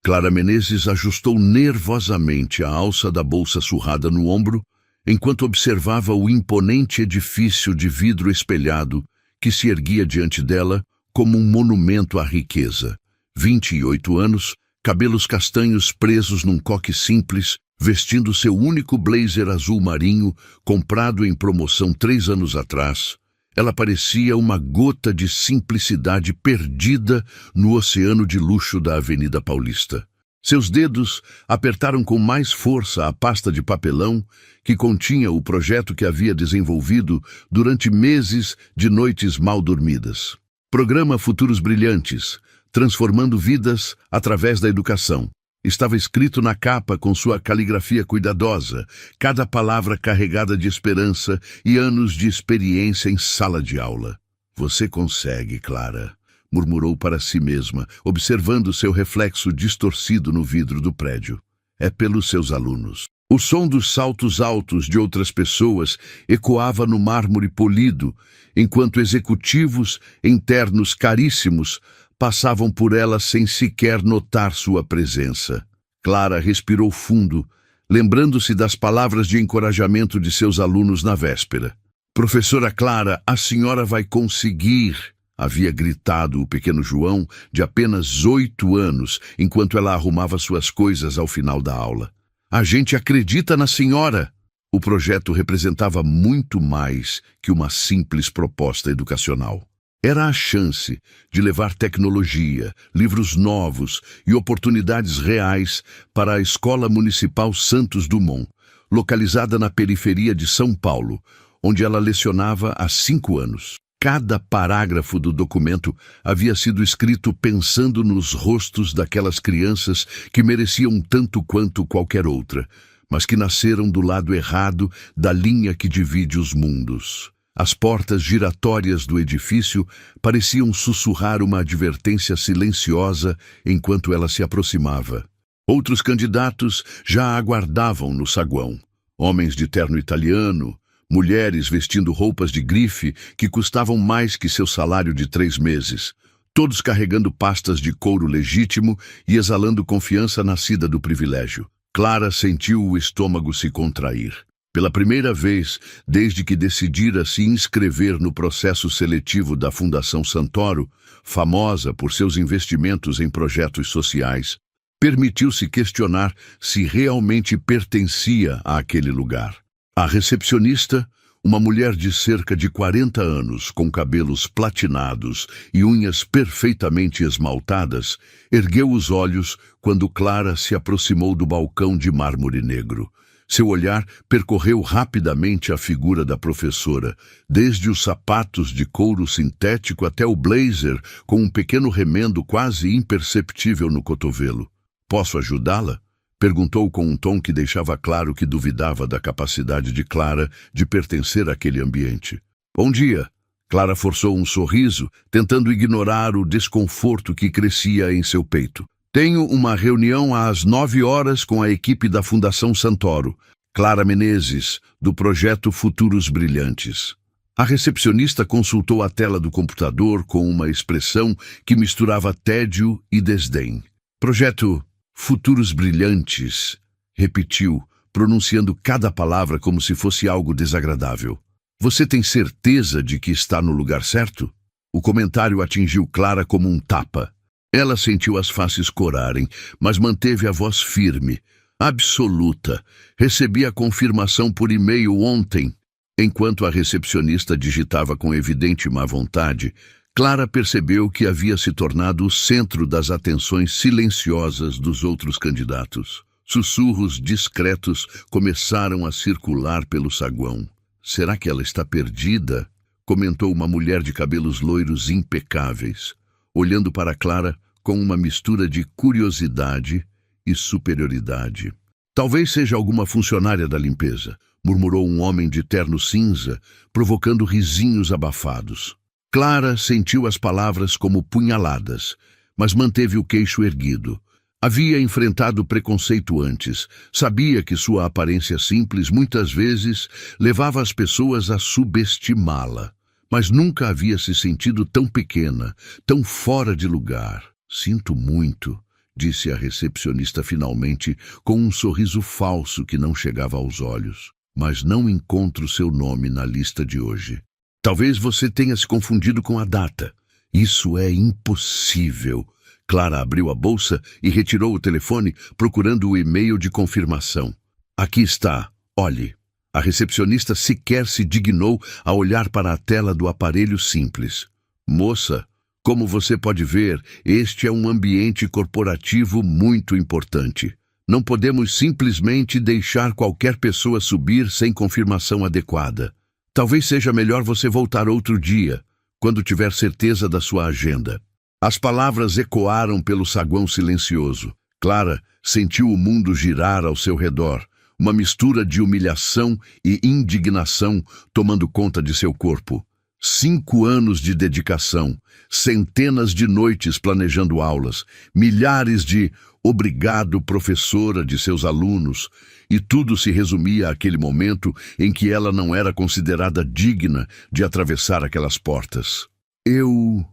Clara Menezes ajustou nervosamente a alça da bolsa surrada no ombro, enquanto observava o imponente edifício de vidro espelhado que se erguia diante dela como um monumento à riqueza. 28 anos, cabelos castanhos presos num coque simples, vestindo seu único blazer azul marinho, comprado em promoção 3 anos atrás. Ela parecia uma gota de simplicidade perdida no oceano de luxo da Avenida Paulista. Seus dedos apertaram com mais força a pasta de papelão que continha o projeto que havia desenvolvido durante meses de noites mal dormidas. Programa Futuros Brilhantes, transformando vidas através da educação. Estava escrito na capa com sua caligrafia cuidadosa, cada palavra carregada de esperança e anos de experiência em sala de aula. "Você consegue, Clara", murmurou para si mesma, observando seu reflexo distorcido no vidro do prédio. "É pelos seus alunos." O som dos saltos altos de outras pessoas ecoava no mármore polido, enquanto executivos em ternos caríssimos passavam por ela sem sequer notar sua presença. Clara respirou fundo, lembrando-se das palavras de encorajamento de seus alunos na véspera. "Professora Clara, a senhora vai conseguir", havia gritado o pequeno João, de apenas 8 anos, enquanto ela arrumava suas coisas ao final da aula. "A gente acredita na senhora." O projeto representava muito mais que uma simples proposta educacional. Era a chance de levar tecnologia, livros novos e oportunidades reais para a Escola Municipal Santos Dumont, localizada na periferia de São Paulo, onde ela lecionava há 5 anos. Cada parágrafo do documento havia sido escrito pensando nos rostos daquelas crianças que mereciam tanto quanto qualquer outra, mas que nasceram do lado errado da linha que divide os mundos. As portas giratórias do edifício pareciam sussurrar uma advertência silenciosa enquanto ela se aproximava. Outros candidatos já aguardavam no saguão. Homens de terno italiano, mulheres vestindo roupas de grife que custavam mais que seu salário de 3 meses, todos carregando pastas de couro legítimo e exalando confiança nascida do privilégio. Clara sentiu o estômago se contrair. Pela primeira vez, desde que decidira se inscrever no processo seletivo da Fundação Santoro, famosa por seus investimentos em projetos sociais, permitiu-se questionar se realmente pertencia àquele lugar. A recepcionista, uma mulher de cerca de 40 anos, com cabelos platinados e unhas perfeitamente esmaltadas, ergueu os olhos quando Clara se aproximou do balcão de mármore negro. Seu olhar percorreu rapidamente a figura da professora, desde os sapatos de couro sintético até o blazer com um pequeno remendo quase imperceptível no cotovelo. "Posso ajudá-la?" perguntou com um tom que deixava claro que duvidava da capacidade de Clara de pertencer àquele ambiente. "Bom dia." Clara forçou um sorriso, tentando ignorar o desconforto que crescia em seu peito. "Tenho uma reunião às 9 horas com a equipe da Fundação Santoro. Clara Menezes, do projeto Futuros Brilhantes." A recepcionista consultou a tela do computador com uma expressão que misturava tédio e desdém. "Projeto Futuros Brilhantes", repetiu, pronunciando cada palavra como se fosse algo desagradável. "Você tem certeza de que está no lugar certo?" O comentário atingiu Clara como um tapa. Ela sentiu as faces corarem, mas manteve a voz firme, absoluta. "Recebi a confirmação por e-mail ontem." Enquanto a recepcionista digitava com evidente má vontade, Clara percebeu que havia se tornado o centro das atenções silenciosas dos outros candidatos. Sussurros discretos começaram a circular pelo saguão. "Será que ela está perdida?" comentou uma mulher de cabelos loiros impecáveis, olhando para Clara com uma mistura de curiosidade e superioridade. "Talvez seja alguma funcionária da limpeza", murmurou um homem de terno cinza, provocando risinhos abafados. Clara sentiu as palavras como punhaladas, mas manteve o queixo erguido. Havia enfrentado preconceito antes, sabia que sua aparência simples muitas vezes levava as pessoas a subestimá-la, mas nunca havia se sentido tão pequena, tão fora de lugar. "Sinto muito", disse a recepcionista finalmente, com um sorriso falso que não chegava aos olhos. Mas não encontro seu nome na lista de hoje. Talvez você tenha se confundido com a data. Isso é impossível. Clara abriu a bolsa e retirou o telefone, procurando o e-mail de confirmação. Aqui está. Olhe. A recepcionista sequer se dignou a olhar para a tela do aparelho simples. Moça, como você pode ver, este é um ambiente corporativo muito importante. Não podemos simplesmente deixar qualquer pessoa subir sem confirmação adequada. Talvez seja melhor você voltar outro dia, quando tiver certeza da sua agenda. As palavras ecoaram pelo saguão silencioso. Clara sentiu o mundo girar ao seu redor, uma mistura de humilhação e indignação tomando conta de seu corpo. 5 anos de dedicação, centenas de noites planejando aulas, milhares de "obrigado, professora" de seus alunos, e tudo se resumia àquele momento em que ela não era considerada digna de atravessar aquelas portas. Eu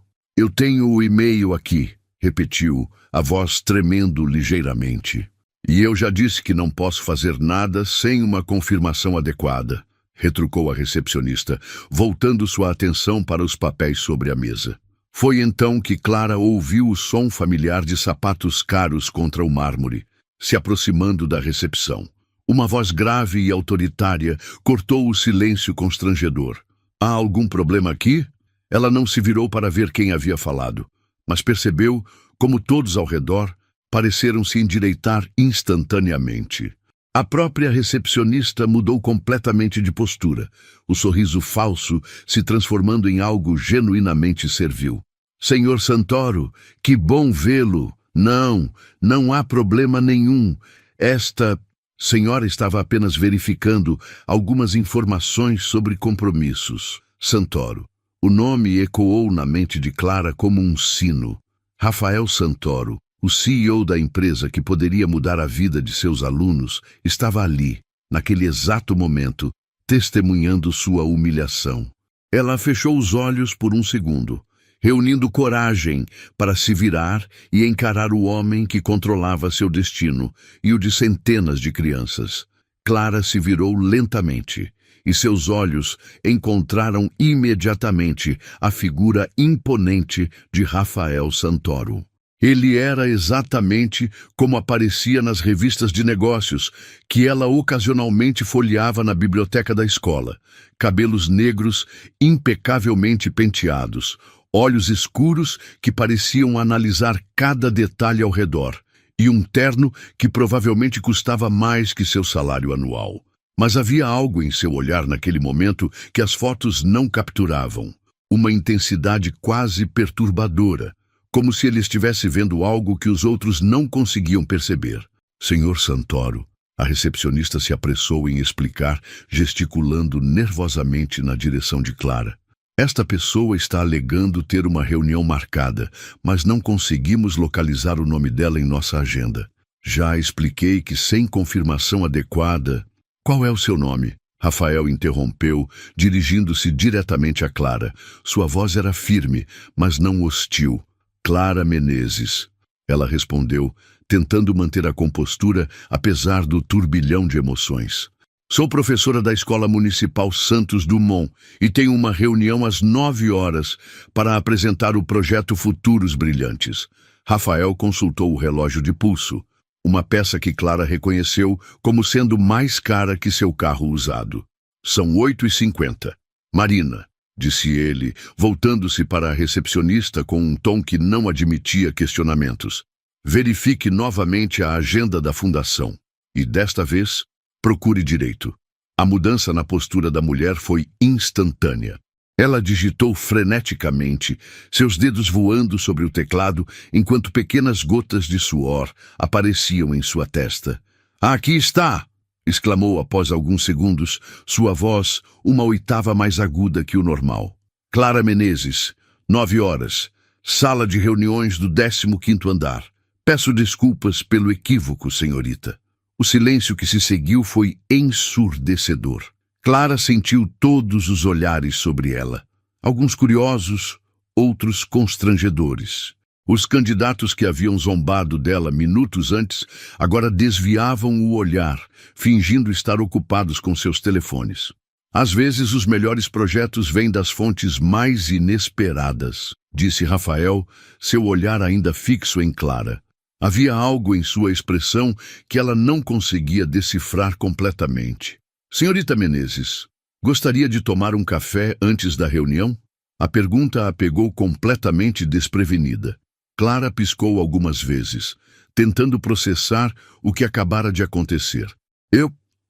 tenho o e-mail aqui, repetiu, a voz tremendo ligeiramente. E eu já disse que não posso fazer nada sem uma confirmação adequada, retrucou a recepcionista, voltando sua atenção para os papéis sobre a mesa. Foi então que Clara ouviu o som familiar de sapatos caros contra o mármore, se aproximando da recepção. Uma voz grave e autoritária cortou o silêncio constrangedor. Há algum problema aqui? Ela não se virou para ver quem havia falado, mas percebeu como todos ao redor pareceram se endireitar instantaneamente. A própria recepcionista mudou completamente de postura, o sorriso falso se transformando em algo genuinamente servil. Senhor Santoro, que bom vê-lo. Não há problema nenhum. Esta senhora estava apenas verificando algumas informações sobre compromissos. Santoro. O nome ecoou na mente de Clara como um sino. Rafael Santoro, o CEO da empresa que poderia mudar a vida de seus alunos, estava ali, naquele exato momento, testemunhando sua humilhação. Ela fechou os olhos por um segundo, reunindo coragem para se virar e encarar o homem que controlava seu destino e o de centenas de crianças. Clara se virou lentamente, e seus olhos encontraram imediatamente a figura imponente de Rafael Santoro. Ele era exatamente como aparecia nas revistas de negócios que ela ocasionalmente folheava na biblioteca da escola. Cabelos negros impecavelmente penteados, olhos escuros que pareciam analisar cada detalhe ao redor, e um terno que provavelmente custava mais que seu salário anual. Mas havia algo em seu olhar naquele momento que as fotos não capturavam. Uma intensidade quase perturbadora, como se ele estivesse vendo algo que os outros não conseguiam perceber. Senhor Santoro, a recepcionista se apressou em explicar, gesticulando nervosamente na direção de Clara. Esta pessoa está alegando ter uma reunião marcada, mas não conseguimos localizar o nome dela em nossa agenda. Já expliquei que sem confirmação adequada... Qual é o seu nome? Rafael interrompeu, dirigindo-se diretamente a Clara. Sua voz era firme, mas não hostil. Clara Menezes. Ela respondeu, tentando manter a compostura apesar do turbilhão de emoções. Sou professora da Escola Municipal Santos Dumont e tenho uma reunião às 9 horas para apresentar o projeto Futuros Brilhantes. Rafael consultou o relógio de pulso, uma peça que Clara reconheceu como sendo mais cara que seu carro usado. São 8h50. Marina, disse ele, voltando-se para a recepcionista com um tom que não admitia questionamentos. Verifique novamente a agenda da fundação. E desta vez, procure direito. A mudança na postura da mulher foi instantânea. Ela digitou freneticamente, seus dedos voando sobre o teclado, enquanto pequenas gotas de suor apareciam em sua testa. Aqui está! Exclamou após alguns segundos, sua voz uma oitava mais aguda que o normal. Clara Menezes, 9 horas, sala de reuniões do 15º andar. Peço desculpas pelo equívoco, senhorita. O silêncio que se seguiu foi ensurdecedor. Clara sentiu todos os olhares sobre ela, alguns curiosos, outros constrangedores. Os candidatos que haviam zombado dela minutos antes agora desviavam o olhar, fingindo estar ocupados com seus telefones. Às vezes, os melhores projetos vêm das fontes mais inesperadas, disse Rafael, seu olhar ainda fixo em Clara. Havia algo em sua expressão que ela não conseguia decifrar completamente. Senhorita Menezes, gostaria de tomar um café antes da reunião? A pergunta a pegou completamente desprevenida. Clara piscou algumas vezes, tentando processar o que acabara de acontecer.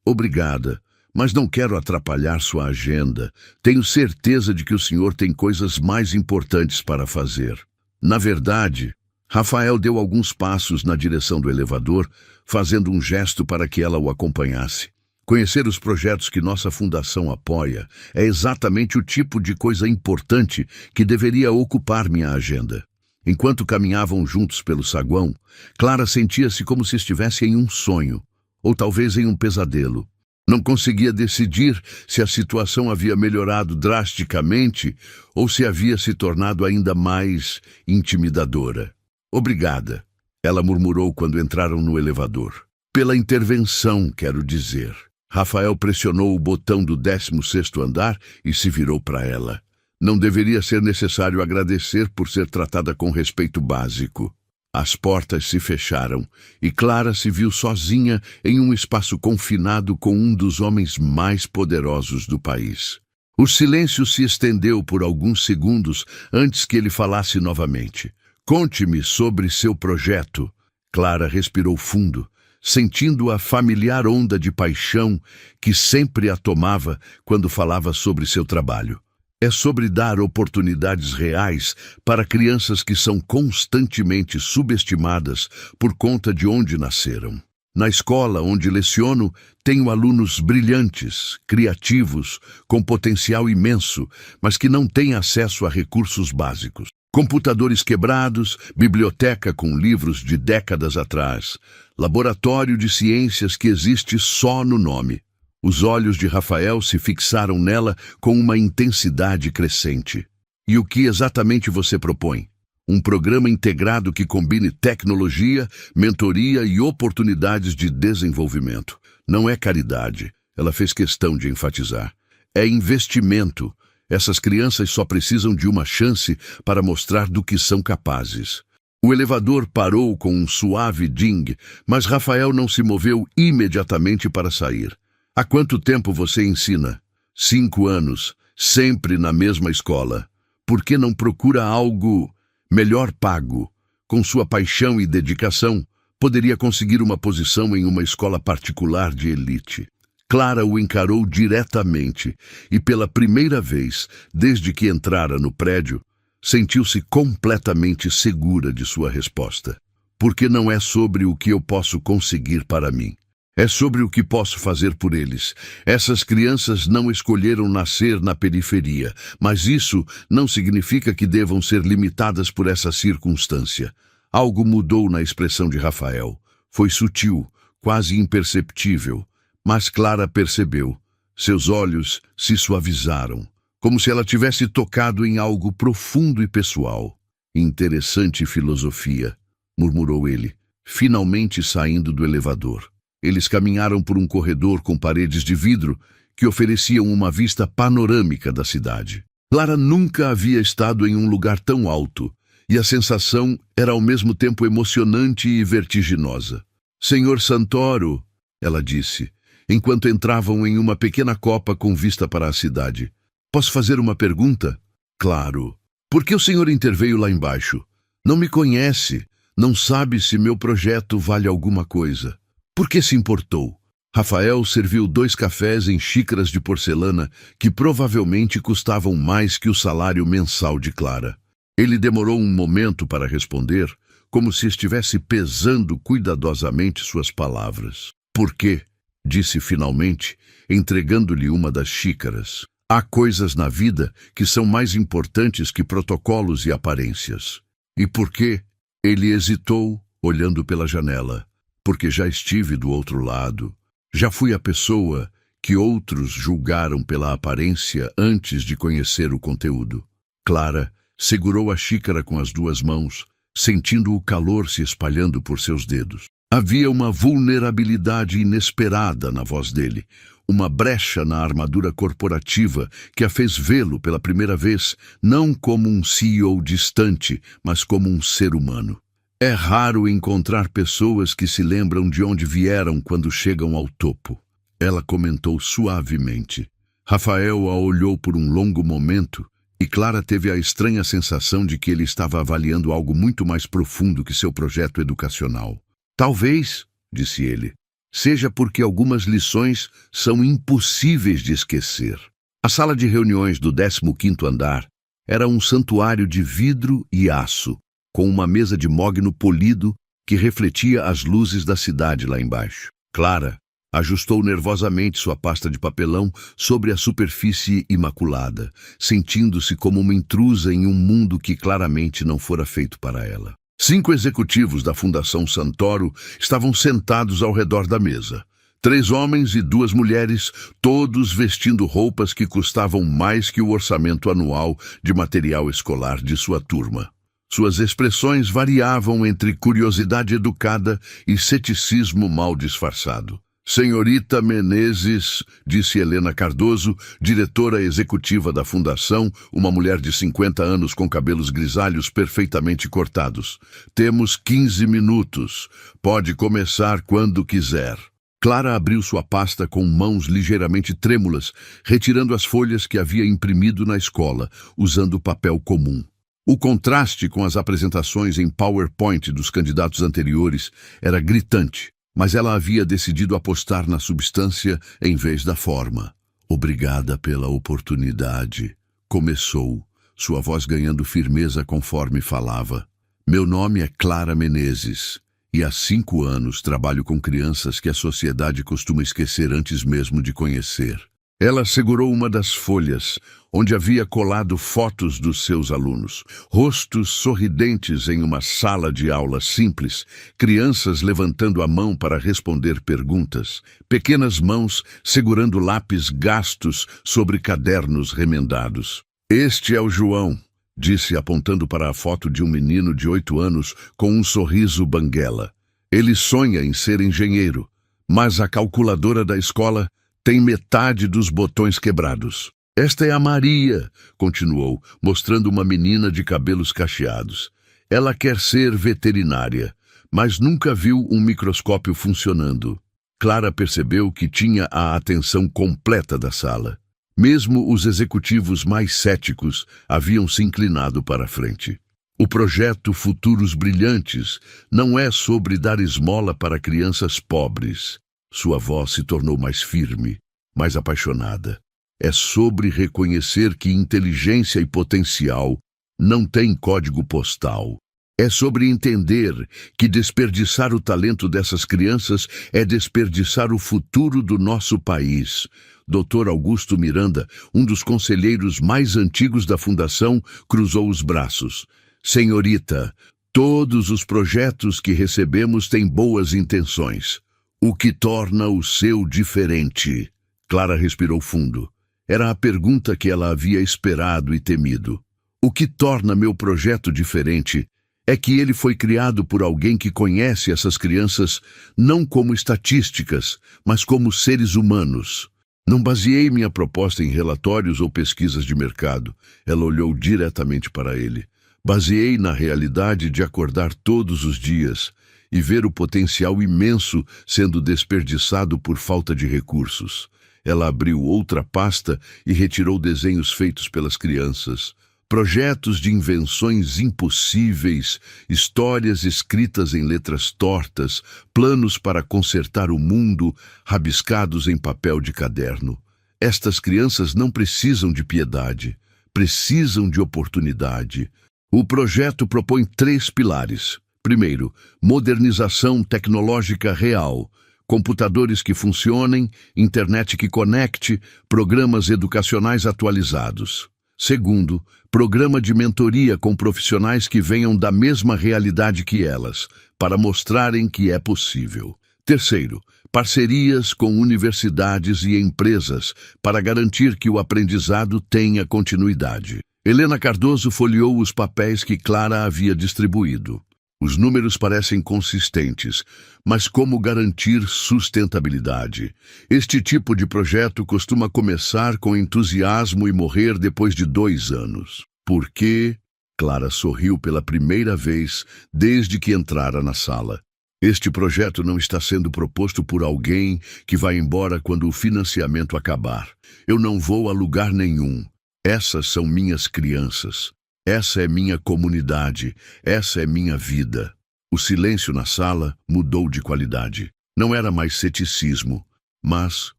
Obrigada, mas não quero atrapalhar sua agenda. Tenho certeza de que o senhor tem coisas mais importantes para fazer. Na verdade, Rafael deu alguns passos na direção do elevador, fazendo um gesto para que ela o acompanhasse. Conhecer os projetos que nossa fundação apoia é exatamente o tipo de coisa importante que deveria ocupar minha agenda. Enquanto caminhavam juntos pelo saguão, Clara sentia-se como se estivesse em um sonho, ou talvez em um pesadelo. Não conseguia decidir se a situação havia melhorado drasticamente ou se havia se tornado ainda mais intimidadora. Obrigada, ela murmurou quando entraram no elevador. Pela intervenção, quero dizer. Rafael pressionou o botão do 16º andar e se virou para ela. Não deveria ser necessário agradecer por ser tratada com respeito básico. As portas se fecharam e Clara se viu sozinha em um espaço confinado com um dos homens mais poderosos do país. O silêncio se estendeu por alguns segundos antes que ele falasse novamente. Conte-me sobre seu projeto. Clara respirou fundo, sentindo a familiar onda de paixão que sempre a tomava quando falava sobre seu trabalho. É sobre dar oportunidades reais para crianças que são constantemente subestimadas por conta de onde nasceram. Na escola onde leciono, tenho alunos brilhantes, criativos, com potencial imenso, mas que não têm acesso a recursos básicos. Computadores quebrados, biblioteca com livros de décadas atrás, laboratório de ciências que existe só no nome. Os olhos de Rafael se fixaram nela com uma intensidade crescente. E o que exatamente você propõe? Um programa integrado que combine tecnologia, mentoria e oportunidades de desenvolvimento. Não é caridade, ela fez questão de enfatizar. É investimento. Essas crianças só precisam de uma chance para mostrar do que são capazes. O elevador parou com um suave ding, mas Rafael não se moveu imediatamente para sair. Há quanto tempo você ensina? 5 anos, sempre na mesma escola. Por que não procura algo melhor pago? Com sua paixão e dedicação, poderia conseguir uma posição em uma escola particular de elite. Clara o encarou diretamente e, pela primeira vez, desde que entrara no prédio, sentiu-se completamente segura de sua resposta. Porque não é sobre o que eu posso conseguir para mim. É sobre o que posso fazer por eles. Essas crianças não escolheram nascer na periferia, mas isso não significa que devam ser limitadas por essa circunstância. Algo mudou na expressão de Rafael. Foi sutil, quase imperceptível, mas Clara percebeu. Seus olhos se suavizaram, como se ela tivesse tocado em algo profundo e pessoal. Interessante filosofia, murmurou ele, finalmente saindo do elevador. Eles caminharam por um corredor com paredes de vidro que ofereciam uma vista panorâmica da cidade. Clara nunca havia estado em um lugar tão alto, e a sensação era ao mesmo tempo emocionante e vertiginosa. Senhor Santoro, ela disse, enquanto entravam em uma pequena copa com vista para a cidade. Posso fazer uma pergunta? Claro. Por que o senhor interveio lá embaixo? Não me conhece, não sabe se meu projeto vale alguma coisa. Por que se importou? Rafael serviu 2 cafés em xícaras de porcelana que provavelmente custavam mais que o salário mensal de Clara. Ele demorou um momento para responder, como se estivesse pesando cuidadosamente suas palavras. Por quê? Disse finalmente, entregando-lhe uma das xícaras. Há coisas na vida que são mais importantes que protocolos e aparências. E por quê? Ele hesitou, olhando pela janela. Porque já estive do outro lado. Já fui a pessoa que outros julgaram pela aparência antes de conhecer o conteúdo. Clara segurou a xícara com as 2 mãos, sentindo o calor se espalhando por seus dedos. Havia uma vulnerabilidade inesperada na voz dele, uma brecha na armadura corporativa que a fez vê-lo pela primeira vez, não como um CEO distante, mas como um ser humano. É raro encontrar pessoas que se lembram de onde vieram quando chegam ao topo. Ela comentou suavemente. Rafael a olhou por um longo momento e Clara teve a estranha sensação de que ele estava avaliando algo muito mais profundo que seu projeto educacional. Talvez, disse ele, seja porque algumas lições são impossíveis de esquecer. A sala de reuniões do 15º andar era um santuário de vidro e aço, com uma mesa de mogno polido que refletia as luzes da cidade lá embaixo. Clara ajustou nervosamente sua pasta de papelão sobre a superfície imaculada, sentindo-se como uma intrusa em um mundo que claramente não fora feito para ela. 5 executivos da Fundação Santoro estavam sentados ao redor da mesa. 3 homens e 2 mulheres, todos vestindo roupas que custavam mais que o orçamento anual de material escolar de sua turma. Suas expressões variavam entre curiosidade educada e ceticismo mal disfarçado. Senhorita Menezes, disse Helena Cardoso, diretora executiva da fundação, uma mulher de 50 anos com cabelos grisalhos perfeitamente cortados. Temos 15 minutos. Pode começar quando quiser. Clara abriu sua pasta com mãos ligeiramente trêmulas, retirando as folhas que havia imprimido na escola, usando papel comum. O contraste com as apresentações em PowerPoint dos candidatos anteriores era gritante. Mas ela havia decidido apostar na substância em vez da forma. Obrigada pela oportunidade. Começou, sua voz ganhando firmeza conforme falava. Meu nome é Clara Menezes, e há 5 anos trabalho com crianças que a sociedade costuma esquecer antes mesmo de conhecer. Ela segurou uma das folhas, onde havia colado fotos dos seus alunos. Rostos sorridentes em uma sala de aula simples, crianças levantando a mão para responder perguntas, pequenas mãos segurando lápis gastos sobre cadernos remendados. Este é o João, disse apontando para a foto de um menino de 8 anos com um sorriso banguela. Ele sonha em ser engenheiro, mas a calculadora da escola tem metade dos botões quebrados. Esta é a Maria, continuou, mostrando uma menina de cabelos cacheados. Ela quer ser veterinária, mas nunca viu um microscópio funcionando. Clara percebeu que tinha a atenção completa da sala. Mesmo os executivos mais céticos haviam se inclinado para a frente. O projeto Futuros Brilhantes não é sobre dar esmola para crianças pobres. Sua voz se tornou mais firme, mais apaixonada. É sobre reconhecer que inteligência e potencial não têm código postal. É sobre entender que desperdiçar o talento dessas crianças é desperdiçar o futuro do nosso país. Dr. Augusto Miranda, um dos conselheiros mais antigos da Fundação, cruzou os braços. Senhorita, todos os projetos que recebemos têm boas intenções. O que torna o seu diferente? Clara respirou fundo. Era a pergunta que ela havia esperado e temido. O que torna meu projeto diferente é que ele foi criado por alguém que conhece essas crianças não como estatísticas, mas como seres humanos. Não baseei minha proposta em relatórios ou pesquisas de mercado. Ela olhou diretamente para ele. Baseei na realidade de acordar todos os dias e ver o potencial imenso sendo desperdiçado por falta de recursos. Ela abriu outra pasta e retirou desenhos feitos pelas crianças. Projetos de invenções impossíveis, histórias escritas em letras tortas, planos para consertar o mundo, rabiscados em papel de caderno. Estas crianças não precisam de piedade, precisam de oportunidade. O projeto propõe 3 pilares. Primeiro, modernização tecnológica real. Computadores que funcionem, internet que conecte, programas educacionais atualizados. Segundo, programa de mentoria com profissionais que venham da mesma realidade que elas, para mostrarem que é possível. Terceiro, parcerias com universidades e empresas para garantir que o aprendizado tenha continuidade. Helena Cardoso folheou os papéis que Clara havia distribuído. Os números parecem consistentes, mas como garantir sustentabilidade? Este tipo de projeto costuma começar com entusiasmo e morrer depois de 2 anos. Por quê? Clara sorriu pela primeira vez desde que entrara na sala. Este projeto não está sendo proposto por alguém que vai embora quando o financiamento acabar. Eu não vou a lugar nenhum. Essas são minhas crianças. Essa é minha comunidade. Essa é minha vida. O silêncio na sala mudou de qualidade. Não era mais ceticismo, mas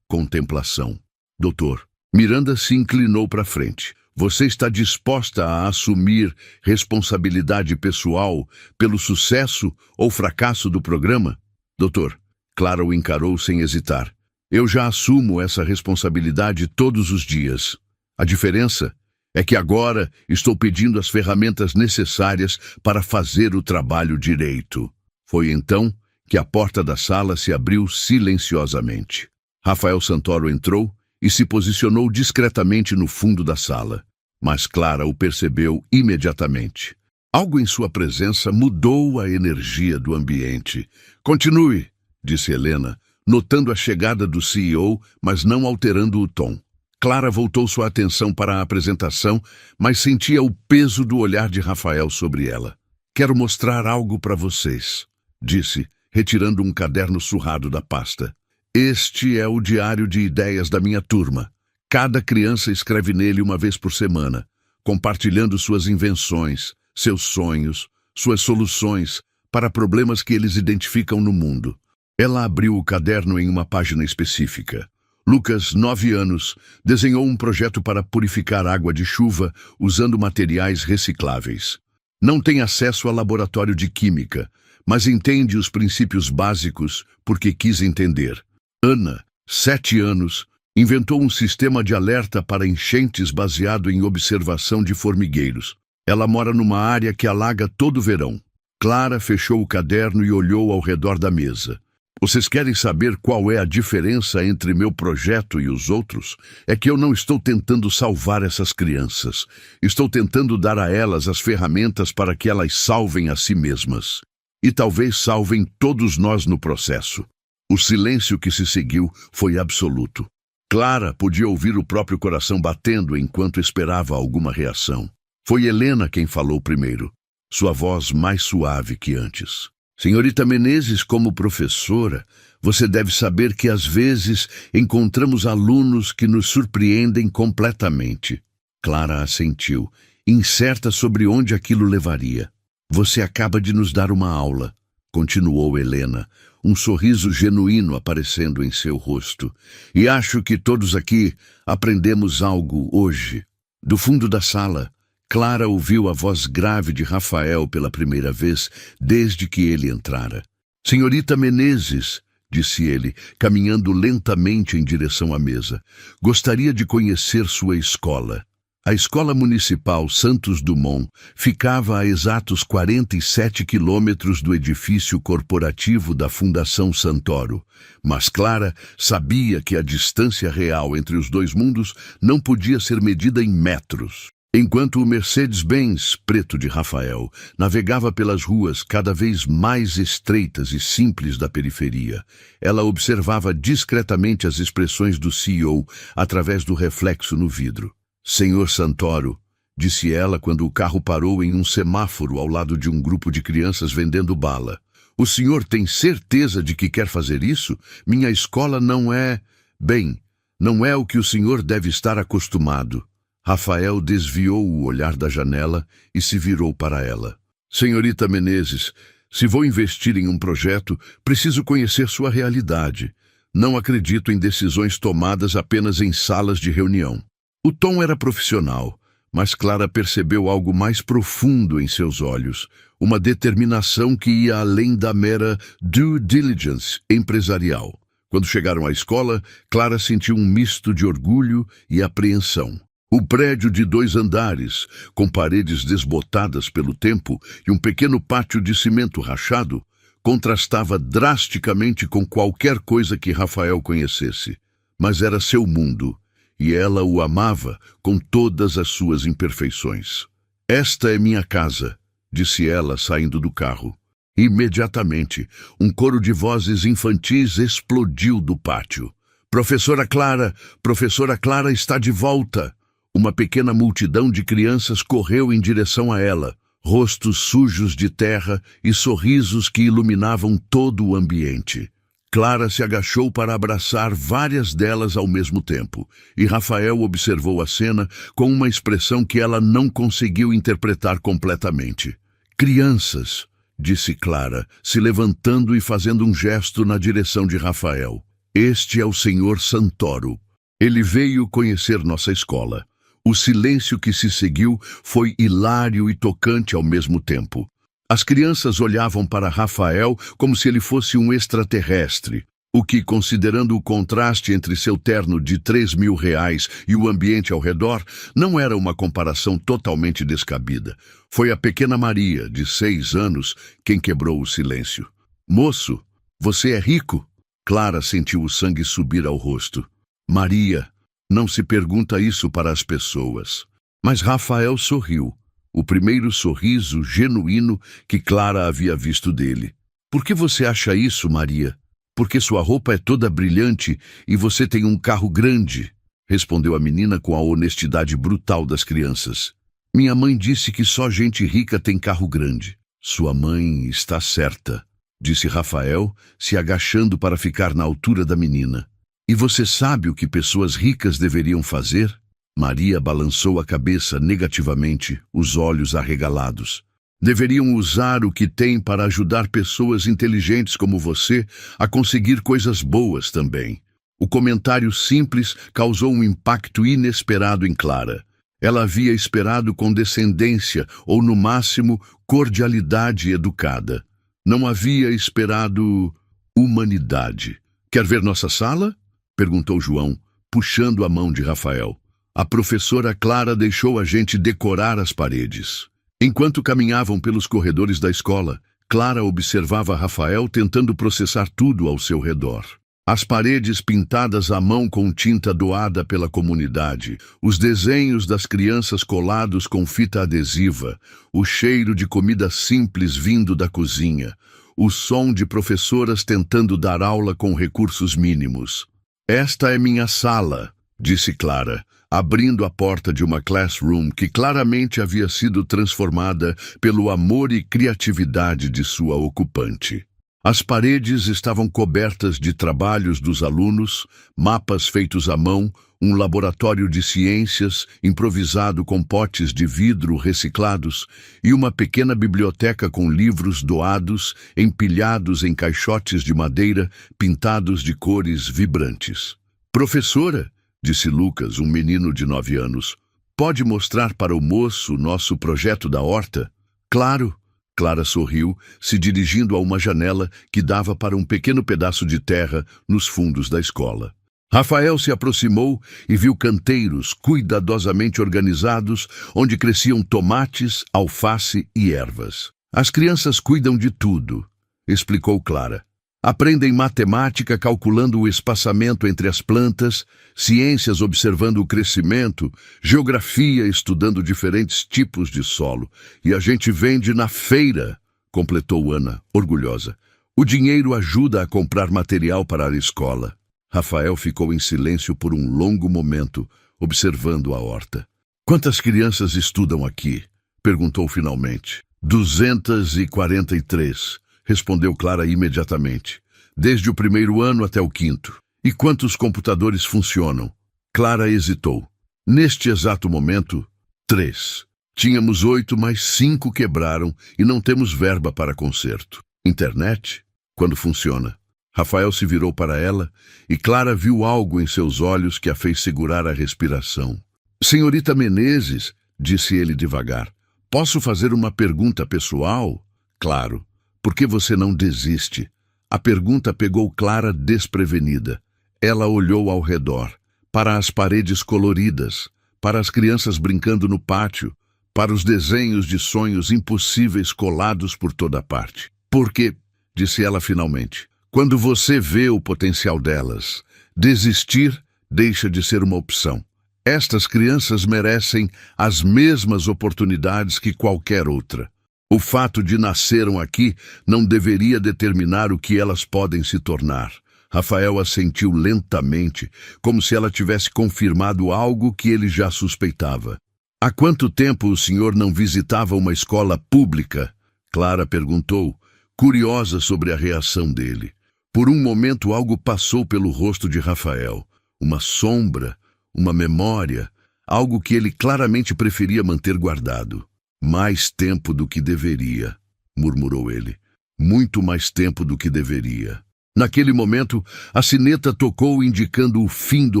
contemplação. Doutor, Miranda se inclinou para frente. Você está disposta a assumir responsabilidade pessoal pelo sucesso ou fracasso do programa? Doutor, Clara o encarou sem hesitar. Eu já assumo essa responsabilidade todos os dias. A diferença é que agora estou pedindo as ferramentas necessárias para fazer o trabalho direito. Foi então que a porta da sala se abriu silenciosamente. Rafael Santoro entrou e se posicionou discretamente no fundo da sala. Mas Clara o percebeu imediatamente. Algo em sua presença mudou a energia do ambiente. Continue, disse Helena, notando a chegada do CEO, mas não alterando o tom. Clara voltou sua atenção para a apresentação, mas sentia o peso do olhar de Rafael sobre ela. Quero mostrar algo para vocês, disse, retirando um caderno surrado da pasta. Este é o diário de ideias da minha turma. Cada criança escreve nele uma vez por semana, compartilhando suas invenções, seus sonhos, suas soluções para problemas que eles identificam no mundo. Ela abriu o caderno em uma página específica. Lucas, 9 anos, desenhou um projeto para purificar água de chuva usando materiais recicláveis. Não tem acesso a laboratório de química, mas entende os princípios básicos porque quis entender. Ana, 7 anos, inventou um sistema de alerta para enchentes baseado em observação de formigueiros. Ela mora numa área que alaga todo o verão. Clara fechou o caderno e olhou ao redor da mesa. Vocês querem saber qual é a diferença entre meu projeto e os outros? É que eu não estou tentando salvar essas crianças. Estou tentando dar a elas as ferramentas para que elas salvem a si mesmas. E talvez salvem todos nós no processo. O silêncio que se seguiu foi absoluto. Clara podia ouvir o próprio coração batendo enquanto esperava alguma reação. Foi Helena quem falou primeiro, sua voz mais suave que antes. Senhorita Menezes, como professora, você deve saber que às vezes encontramos alunos que nos surpreendem completamente. Clara assentiu, incerta sobre onde aquilo levaria. Você acaba de nos dar uma aula, continuou Helena, um sorriso genuíno aparecendo em seu rosto. E acho que todos aqui aprendemos algo hoje. Do fundo da sala, Clara ouviu a voz grave de Rafael pela primeira vez desde que ele entrara. Senhorita Menezes, disse ele, caminhando lentamente em direção à mesa, gostaria de conhecer sua escola. A Escola Municipal Santos Dumont ficava a exatos 47 quilômetros do edifício corporativo da Fundação Santoro, mas Clara sabia que a distância real entre os dois mundos não podia ser medida em metros. Enquanto o Mercedes-Benz preto de Rafael navegava pelas ruas cada vez mais estreitas e simples da periferia, ela observava discretamente as expressões do CEO através do reflexo no vidro. Senhor Santoro, disse ela quando o carro parou em um semáforo ao lado de um grupo de crianças vendendo bala. O senhor tem certeza de que quer fazer isso? Minha escola não é... Bem, não é o que o senhor deve estar acostumado. Rafael desviou o olhar da janela e se virou para ela. Senhorita Menezes, se vou investir em um projeto, preciso conhecer sua realidade. Não acredito em decisões tomadas apenas em salas de reunião. O tom era profissional, mas Clara percebeu algo mais profundo em seus olhos, uma determinação que ia além da mera due diligence empresarial. Quando chegaram à escola, Clara sentiu um misto de orgulho e apreensão. O prédio de 2 andares, com paredes desbotadas pelo tempo e um pequeno pátio de cimento rachado, contrastava drasticamente com qualquer coisa que Rafael conhecesse. Mas era seu mundo, e ela o amava com todas as suas imperfeições. Esta é minha casa, disse ela saindo do carro. Imediatamente, um coro de vozes infantis explodiu do pátio. Professora Clara está de volta! Uma pequena multidão de crianças correu em direção a ela, rostos sujos de terra e sorrisos que iluminavam todo o ambiente. Clara se agachou para abraçar várias delas ao mesmo tempo, e Rafael observou a cena com uma expressão que ela não conseguiu interpretar completamente. Crianças, disse Clara, se levantando e fazendo um gesto na direção de Rafael. Este é o Senhor Santoro. Ele veio conhecer nossa escola. O silêncio que se seguiu foi hilário e tocante ao mesmo tempo. As crianças olhavam para Rafael como se ele fosse um extraterrestre, o que, considerando o contraste entre seu terno de R$3.000 e o ambiente ao redor, não era uma comparação totalmente descabida. Foi a pequena Maria, de 6 anos, quem quebrou o silêncio. Moço, você é rico? Clara sentiu o sangue subir ao rosto. Maria, não se pergunta isso para as pessoas. Mas Rafael sorriu. O primeiro sorriso genuíno que Clara havia visto dele. Por que você acha isso, Maria? Porque sua roupa é toda brilhante e você tem um carro grande, respondeu a menina com a honestidade brutal das crianças. Minha mãe disse que só gente rica tem carro grande. Sua mãe está certa, disse Rafael, se agachando para ficar na altura da menina. E você sabe o que pessoas ricas deveriam fazer? Maria balançou a cabeça negativamente, os olhos arregalados. Deveriam usar o que têm para ajudar pessoas inteligentes como você a conseguir coisas boas também. O comentário simples causou um impacto inesperado em Clara. Ela havia esperado condescendência ou, no máximo, cordialidade educada. Não havia esperado humanidade. Quer ver nossa sala? Perguntou João, puxando a mão de Rafael. A professora Clara deixou a gente decorar as paredes. Enquanto caminhavam pelos corredores da escola, Clara observava Rafael tentando processar tudo ao seu redor. As paredes pintadas à mão com tinta doada pela comunidade, os desenhos das crianças colados com fita adesiva, o cheiro de comida simples vindo da cozinha, o som de professoras tentando dar aula com recursos mínimos. Esta é minha sala, disse Clara, abrindo a porta de uma classroom que claramente havia sido transformada pelo amor e criatividade de sua ocupante. As paredes estavam cobertas de trabalhos dos alunos, mapas feitos à mão, um laboratório de ciências improvisado com potes de vidro reciclados e uma pequena biblioteca com livros doados, empilhados em caixotes de madeira, pintados de cores vibrantes. Professora, disse Lucas, um menino de 9 anos, pode mostrar para o moço nosso projeto da horta? Claro. Clara sorriu, se dirigindo a uma janela que dava para um pequeno pedaço de terra nos fundos da escola. Rafael se aproximou e viu canteiros cuidadosamente organizados, onde cresciam tomates, alface e ervas. As crianças cuidam de tudo, explicou Clara. Aprendem matemática calculando o espaçamento entre as plantas, ciências observando o crescimento, geografia estudando diferentes tipos de solo. E a gente vende na feira, completou Ana, orgulhosa. O dinheiro ajuda a comprar material para a escola. Rafael ficou em silêncio por um longo momento, observando a horta. Quantas crianças estudam aqui? Perguntou finalmente. 243. Respondeu Clara imediatamente. Desde o 1º ano até o 5º. E quantos computadores funcionam? Clara hesitou. Neste exato momento, 3. Tínhamos 8, mas 5 quebraram e não temos verba para conserto. Internet? Quando funciona? Rafael se virou para ela e Clara viu algo em seus olhos que a fez segurar a respiração. Senhorita Menezes, disse ele devagar, posso fazer uma pergunta pessoal? Claro. Por que você não desiste? A pergunta pegou Clara desprevenida. Ela olhou ao redor, para as paredes coloridas, para as crianças brincando no pátio, para os desenhos de sonhos impossíveis colados por toda parte. Porque, disse ela finalmente, quando você vê o potencial delas, desistir deixa de ser uma opção. Estas crianças merecem as mesmas oportunidades que qualquer outra. O fato de nasceram aqui não deveria determinar o que elas podem se tornar. Rafael assentiu lentamente, como se ela tivesse confirmado algo que ele já suspeitava. Há quanto tempo o senhor não visitava uma escola pública? Clara perguntou, curiosa sobre a reação dele. Por um momento algo passou pelo rosto de Rafael. Uma sombra, uma memória, algo que ele claramente preferia manter guardado. Mais tempo do que deveria, murmurou ele. Muito mais tempo do que deveria. Naquele momento, a sineta tocou indicando o fim do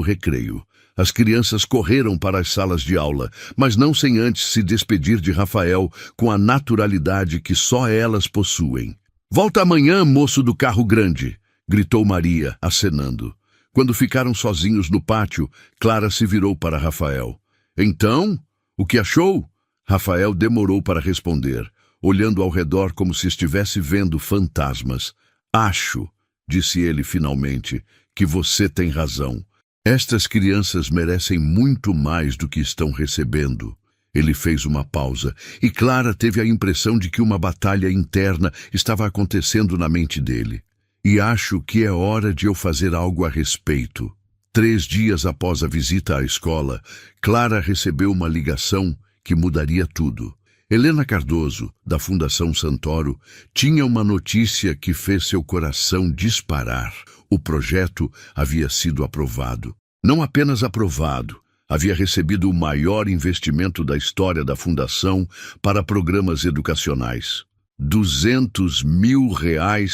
recreio. As crianças correram para as salas de aula, mas não sem antes se despedir de Rafael com a naturalidade que só elas possuem. Volta amanhã, moço do carro grande, gritou Maria, acenando. Quando ficaram sozinhos no pátio, Clara se virou para Rafael. Então, o que achou? Rafael demorou para responder, olhando ao redor como se estivesse vendo fantasmas. Acho, disse ele finalmente, que você tem razão. Estas crianças merecem muito mais do que estão recebendo. Ele fez uma pausa, e Clara teve a impressão de que uma batalha interna estava acontecendo na mente dele. E acho que é hora de eu fazer algo a respeito. 3 dias após a visita à escola, Clara recebeu uma ligação que mudaria tudo. Helena Cardoso, da Fundação Santoro, tinha uma notícia que fez seu coração disparar. O projeto havia sido aprovado. Não apenas aprovado, havia recebido o maior investimento da história da Fundação para programas educacionais. R$200 mil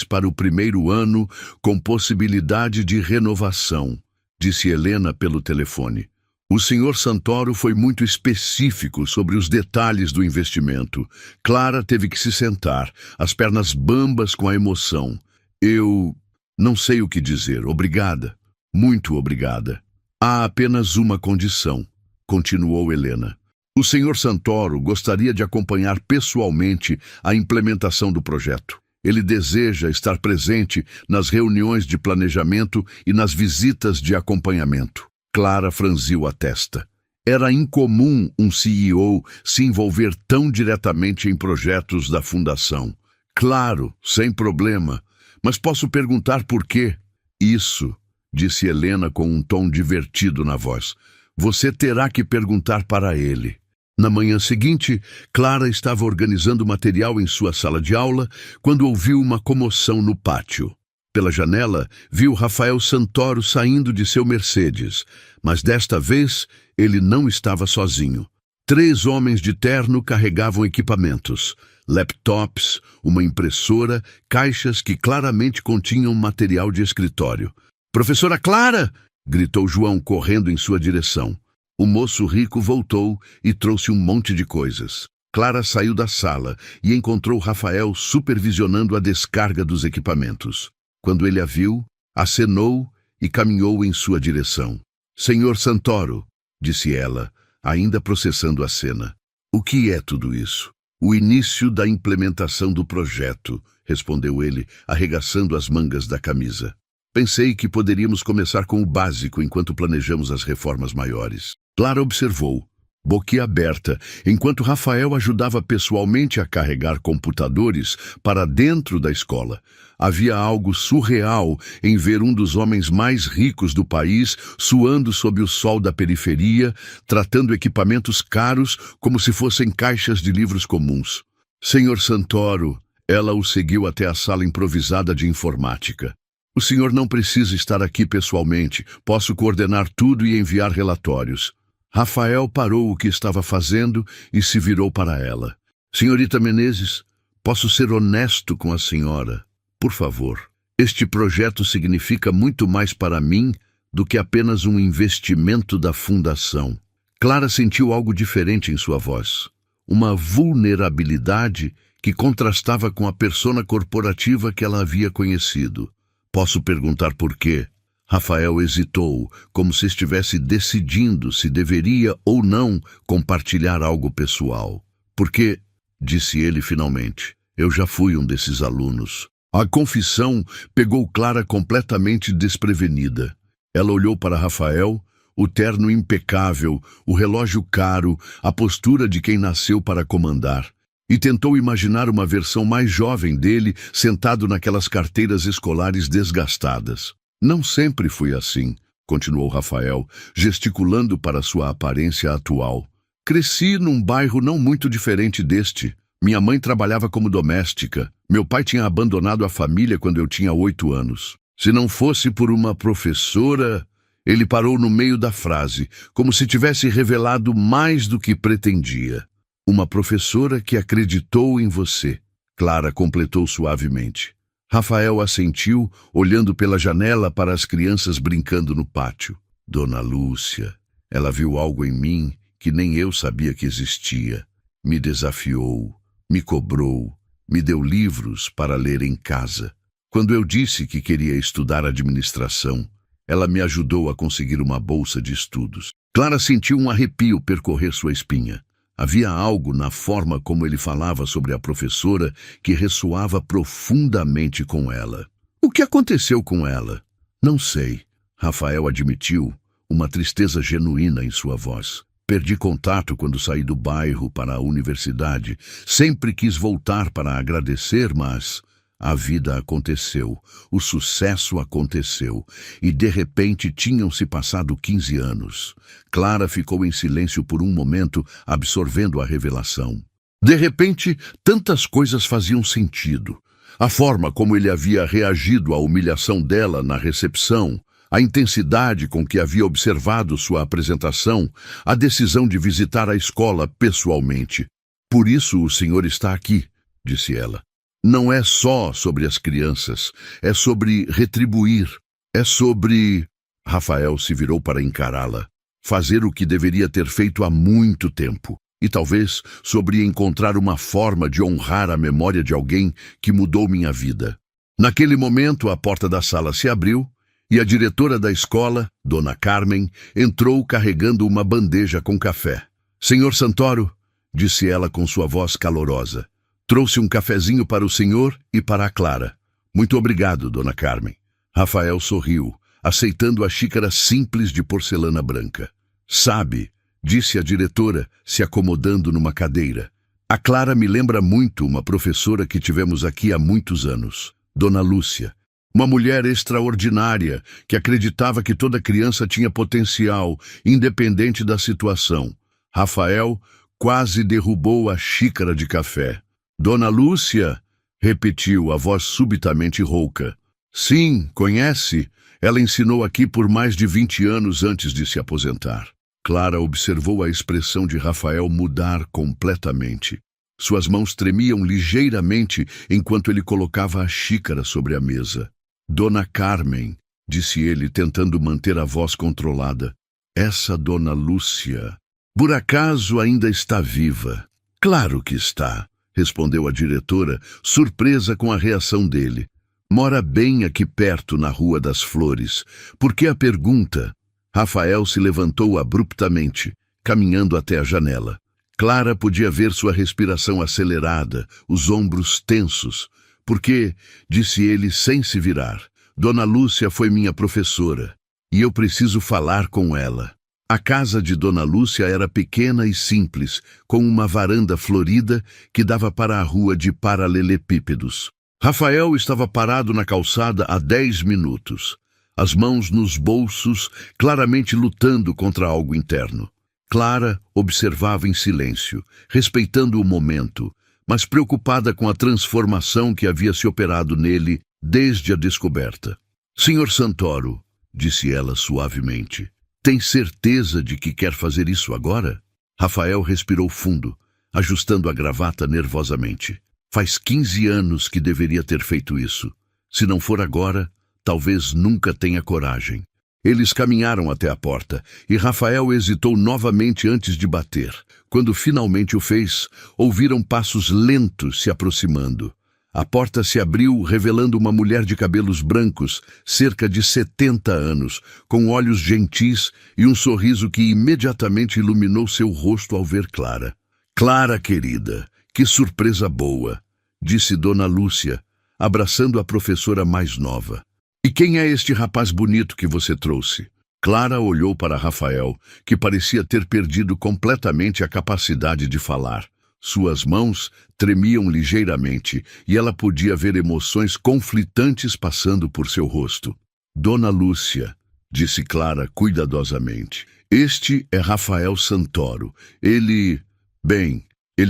para o primeiro ano, com possibilidade de renovação, disse Helena pelo telefone. O senhor Santoro foi muito específico sobre os detalhes do investimento. Clara teve que se sentar, as pernas bambas com a emoção. Eu não sei o que dizer. Obrigada. Muito obrigada. Há apenas uma condição, continuou Helena. O senhor Santoro gostaria de acompanhar pessoalmente a implementação do projeto. Ele deseja estar presente nas reuniões de planejamento e nas visitas de acompanhamento. Clara franziu a testa. Era incomum um CEO se envolver tão diretamente em projetos da Fundação. Claro, sem problema. Mas posso perguntar por quê? Isso, disse Helena com um tom divertido na voz. Você terá que perguntar para ele. Na manhã seguinte, Clara estava organizando material em sua sala de aula quando ouviu uma comoção no pátio. Pela janela, viu Rafael Santoro saindo de seu Mercedes, mas desta vez ele não estava sozinho. 3 homens de terno carregavam equipamentos, laptops, uma impressora, caixas que claramente continham material de escritório. "Professora Clara!" gritou João correndo em sua direção. O moço rico voltou e trouxe um monte de coisas. Clara saiu da sala e encontrou Rafael supervisionando a descarga dos equipamentos. Quando ele a viu, acenou e caminhou em sua direção. "Senhor Santoro", disse ela, ainda processando a cena. "O que é tudo isso?" "O início da implementação do projeto", respondeu ele, arregaçando as mangas da camisa. "Pensei que poderíamos começar com o básico enquanto planejamos as reformas maiores." Clara observou, boquiaberta, enquanto Rafael ajudava pessoalmente a carregar computadores para dentro da escola. Havia algo surreal em ver um dos homens mais ricos do país suando sob o sol da periferia, tratando equipamentos caros como se fossem caixas de livros comuns. "Senhor Santoro", ela o seguiu até a sala improvisada de informática. "O senhor não precisa estar aqui pessoalmente. Posso coordenar tudo e enviar relatórios." Rafael parou o que estava fazendo e se virou para ela. "Senhorita Menezes, posso ser honesto com a senhora? Por favor. Este projeto significa muito mais para mim do que apenas um investimento da Fundação." Clara sentiu algo diferente em sua voz. Uma vulnerabilidade que contrastava com a persona corporativa que ela havia conhecido. "Posso perguntar por quê?" Rafael hesitou, como se estivesse decidindo se deveria ou não compartilhar algo pessoal. "Porque", disse ele finalmente, "eu já fui um desses alunos." A confissão pegou Clara completamente desprevenida. Ela olhou para Rafael, o terno impecável, o relógio caro, a postura de quem nasceu para comandar. e tentou imaginar uma versão mais jovem dele sentado naquelas carteiras escolares desgastadas. Não sempre fui assim, continuou Rafael, gesticulando para sua aparência atual. Cresci num bairro não muito diferente deste. Minha mãe trabalhava como doméstica. Meu pai tinha abandonado a família quando eu tinha 8 anos. Se não fosse por uma professora... Ele parou no meio da frase, como se tivesse revelado mais do que pretendia. Uma professora que acreditou em você, Clara completou suavemente. Rafael assentiu, olhando pela janela para as crianças brincando no pátio. Dona Lúcia, ela viu algo em mim que nem eu sabia que existia. Me desafiou, me cobrou, me deu livros para ler em casa. Quando eu disse que queria estudar administração, ela me ajudou a conseguir uma bolsa de estudos. Clara sentiu um arrepio percorrer sua espinha. Havia algo na forma como ele falava sobre a professora que ressoava profundamente com ela. O que aconteceu com ela? Não sei, Rafael admitiu, uma tristeza genuína em sua voz. Perdi contato quando saí do bairro para a universidade. Sempre quis voltar para agradecer, mas... A vida aconteceu, o sucesso aconteceu, e de repente tinham-se passado 15 anos. Clara ficou em silêncio por um momento, absorvendo a revelação. De repente, tantas coisas faziam sentido. A forma como ele havia reagido à humilhação dela na recepção, a intensidade com que havia observado sua apresentação, a decisão de visitar a escola pessoalmente. Por isso o senhor está aqui, disse ela. Não é só sobre as crianças, é sobre retribuir, é sobre... Rafael se virou para encará-la. Fazer o que deveria ter feito há muito tempo. E talvez sobre encontrar uma forma de honrar a memória de alguém que mudou minha vida. Naquele momento, a porta da sala se abriu e a diretora da escola, Dona Carmen, entrou carregando uma bandeja com café. Senhor Santoro, disse ela com sua voz calorosa. Trouxe um cafezinho para o senhor e para a Clara. Muito obrigado, Dona Carmen. Rafael sorriu, aceitando a xícara simples de porcelana branca. Sabe, disse a diretora, se acomodando numa cadeira. A Clara me lembra muito uma professora que tivemos aqui há muitos anos, Dona Lúcia. Uma mulher extraordinária que acreditava que toda criança tinha potencial, independente da situação. Rafael quase derrubou a xícara de café. Dona Lúcia, repetiu a voz subitamente rouca. Sim, conhece? Ela ensinou aqui por mais de 20 anos antes de se aposentar. Clara observou a expressão de Rafael mudar completamente. Suas mãos tremiam ligeiramente enquanto ele colocava a xícara sobre a mesa. Dona Carmen, disse ele, tentando manter a voz controlada. Essa Dona Lúcia, por acaso ainda está viva? Claro que está, respondeu a diretora, surpresa com a reação dele. Mora bem aqui perto, na Rua das Flores. Por que a pergunta? Rafael se levantou abruptamente, caminhando até a janela. Clara podia ver sua respiração acelerada, os ombros tensos. Porque, disse ele sem se virar, Dona Lúcia foi minha professora, e eu preciso falar com ela. A casa de Dona Lúcia era pequena e simples, com uma varanda florida que dava para a rua de paralelepípedos. Rafael estava parado na calçada há 10 minutos, as mãos nos bolsos, claramente lutando contra algo interno. Clara observava em silêncio, respeitando o momento, mas preocupada com a transformação que havia se operado nele desde a descoberta. Senhor Santoro, disse ela suavemente, tem certeza de que quer fazer isso agora? Rafael respirou fundo, ajustando a gravata nervosamente. Faz 15 anos que deveria ter feito isso. Se não for agora, talvez nunca tenha coragem. Eles caminharam até a porta, e Rafael hesitou novamente antes de bater. Quando finalmente o fez, ouviram passos lentos se aproximando. A porta se abriu, revelando uma mulher de cabelos brancos, cerca de 70 anos, com olhos gentis e um sorriso que imediatamente iluminou seu rosto ao ver Clara. Clara, querida, que surpresa boa, disse Dona Lúcia, abraçando a professora mais nova. E quem é este rapaz bonito que você trouxe? Clara olhou para Rafael, que parecia ter perdido completamente a capacidade de falar. Suas mãos tremiam ligeiramente e ela podia ver emoções conflitantes passando por seu rosto. Dona Lúcia, disse Clara cuidadosamente, este é Rafael Santoro. Ele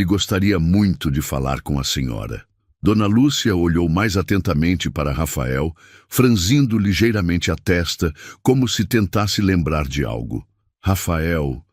gostaria muito de falar com a senhora. Dona Lúcia olhou mais atentamente para Rafael, franzindo ligeiramente a testa, como se tentasse lembrar de algo. Rafael,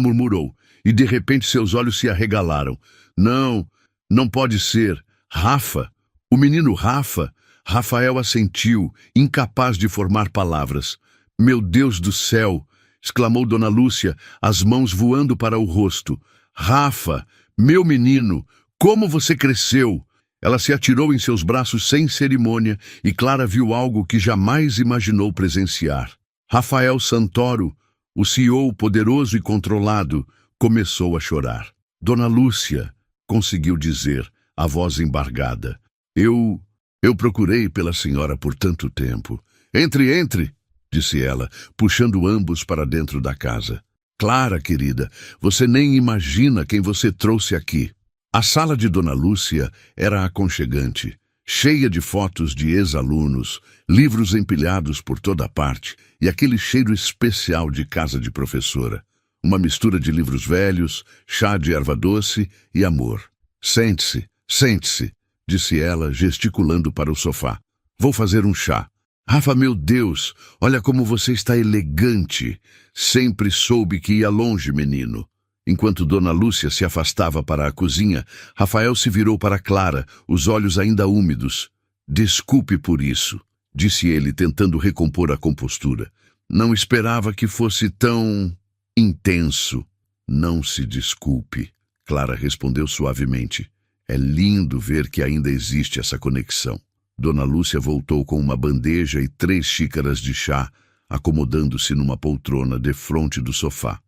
murmurou, e de repente seus olhos se arregalaram. Não pode ser. Rafa, o menino Rafa. Rafael assentiu, incapaz de formar palavras. Meu Deus do céu! Exclamou Dona Lúcia, as mãos voando para o rosto. Rafa, meu menino, como você cresceu! Ela se atirou em seus braços sem cerimônia e Clara viu algo que jamais imaginou presenciar. Rafael Santoro, o CEO poderoso e controlado, começou a chorar. Dona Lúcia, conseguiu dizer, a voz embargada. Eu procurei pela senhora por tanto tempo. Entre, disse ela, puxando ambos para dentro da casa. Clara, querida, você nem imagina quem você trouxe aqui. A sala de Dona Lúcia era aconchegante, cheia de fotos de ex-alunos, livros empilhados por toda parte e aquele cheiro especial de casa de professora. Uma mistura de livros velhos, chá de erva doce e amor. Sente-se, disse ela, gesticulando para o sofá. Vou fazer um chá. Rafa, meu Deus, olha como você está elegante. Sempre soube que ia longe, menino. Enquanto Dona Lúcia se afastava para a cozinha, Rafael se virou para Clara, os olhos ainda úmidos. Desculpe por isso, disse ele, tentando recompor a compostura. Não esperava que fosse tão intenso. Não se desculpe, Clara respondeu suavemente. É lindo ver que ainda existe essa conexão. Dona Lúcia voltou com uma bandeja e 3 xícaras de chá, acomodando-se numa poltrona defronte do sofá.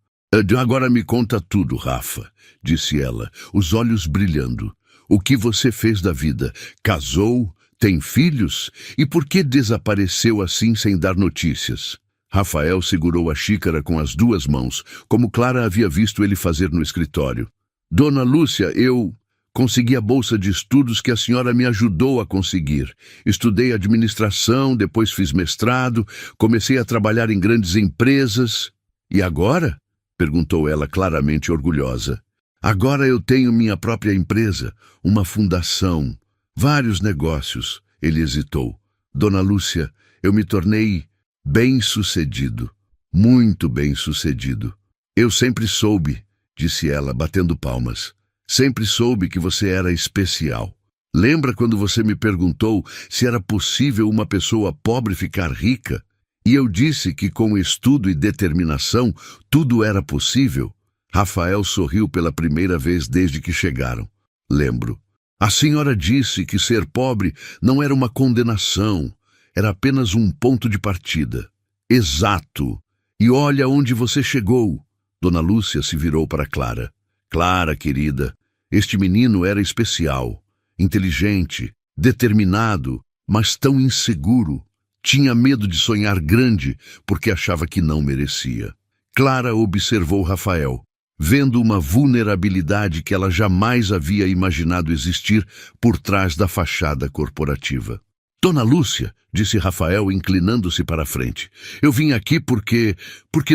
Agora me conta tudo, Rafa, disse ela, os olhos brilhando. O que você fez da vida? Casou? Tem filhos? E por que desapareceu assim sem dar notícias? Rafael segurou a xícara com as 2 mãos, como Clara havia visto ele fazer no escritório. Dona Lúcia, eu consegui a bolsa de estudos que a senhora me ajudou a conseguir. Estudei administração, depois fiz mestrado, comecei a trabalhar em grandes empresas. E agora? Perguntou ela claramente orgulhosa. Agora eu tenho minha própria empresa, uma fundação, vários negócios. Ele hesitou. Dona Lúcia, eu me tornei bem-sucedido, muito bem-sucedido. Eu sempre soube, disse ela, batendo palmas. Sempre soube que você era especial. Lembra quando você me perguntou se era possível uma pessoa pobre ficar rica? E eu disse que com estudo e determinação tudo era possível? Rafael sorriu pela primeira vez desde que chegaram. Lembro. A senhora disse que ser pobre não era uma condenação, era apenas um ponto de partida. Exato. E olha onde você chegou. Dona Lúcia se virou para Clara. Clara, querida, este menino era especial, inteligente, determinado, mas tão inseguro. Tinha medo de sonhar grande porque achava que não merecia. Clara observou Rafael, vendo uma vulnerabilidade que ela jamais havia imaginado existir por trás da fachada corporativa. Dona Lúcia, disse Rafael, inclinando-se para a frente, eu vim aqui porque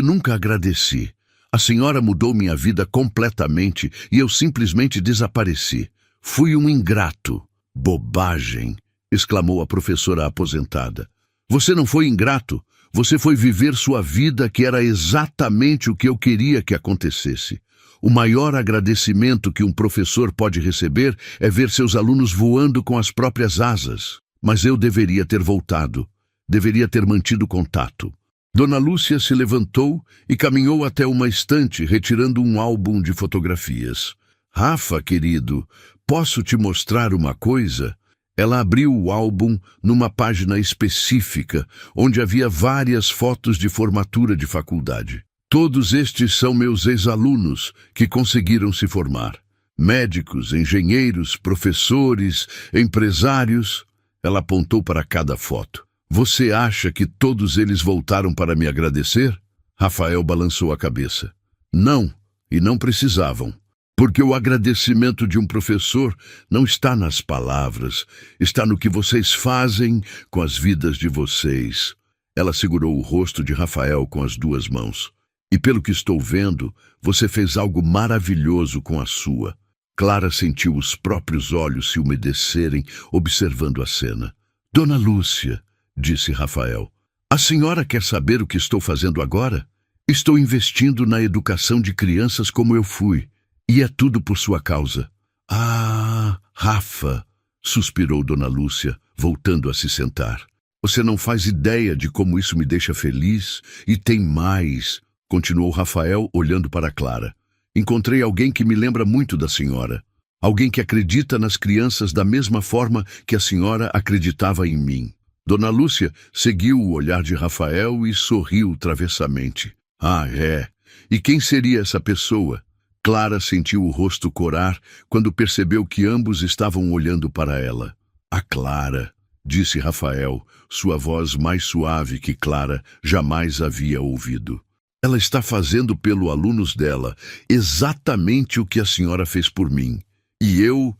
nunca agradeci. A senhora mudou minha vida completamente e eu simplesmente desapareci. Fui um ingrato. Bobagem, exclamou a professora aposentada. Você não foi ingrato. Você foi viver sua vida, que era exatamente o que eu queria que acontecesse. O maior agradecimento que um professor pode receber é ver seus alunos voando com as próprias asas. Mas eu deveria ter voltado. Deveria ter mantido contato. Dona Lúcia se levantou e caminhou até uma estante, retirando um álbum de fotografias. Rafa, querido, posso te mostrar uma coisa? Ela abriu o álbum numa página específica, onde havia várias fotos de formatura de faculdade. Todos estes são meus ex-alunos que conseguiram se formar. Médicos, engenheiros, professores, empresários. Ela apontou para cada foto. Você acha que todos eles voltaram para me agradecer? Rafael balançou a cabeça. Não, e não precisavam. Porque o agradecimento de um professor não está nas palavras, está no que vocês fazem com as vidas de vocês. Ela segurou o rosto de Rafael com as duas mãos. E pelo que estou vendo, você fez algo maravilhoso com a sua. Clara sentiu os próprios olhos se umedecerem, observando a cena. Dona Lúcia, disse Rafael, a senhora quer saber o que estou fazendo agora? Estou investindo na educação de crianças como eu fui. E é tudo por sua causa. Ah, Rafa, suspirou Dona Lúcia, voltando a se sentar. Você não faz ideia de como isso me deixa feliz. E tem mais, continuou Rafael, olhando para Clara. Encontrei alguém que me lembra muito da senhora. Alguém que acredita nas crianças da mesma forma que a senhora acreditava em mim. Dona Lúcia seguiu o olhar de Rafael e sorriu travessamente. Ah, é? E quem seria essa pessoa? Clara sentiu o rosto corar quando percebeu que ambos estavam olhando para ela. A Clara, disse Rafael, sua voz mais suave que Clara jamais havia ouvido. Ela está fazendo pelo alunos dela exatamente o que a senhora fez por mim. E eu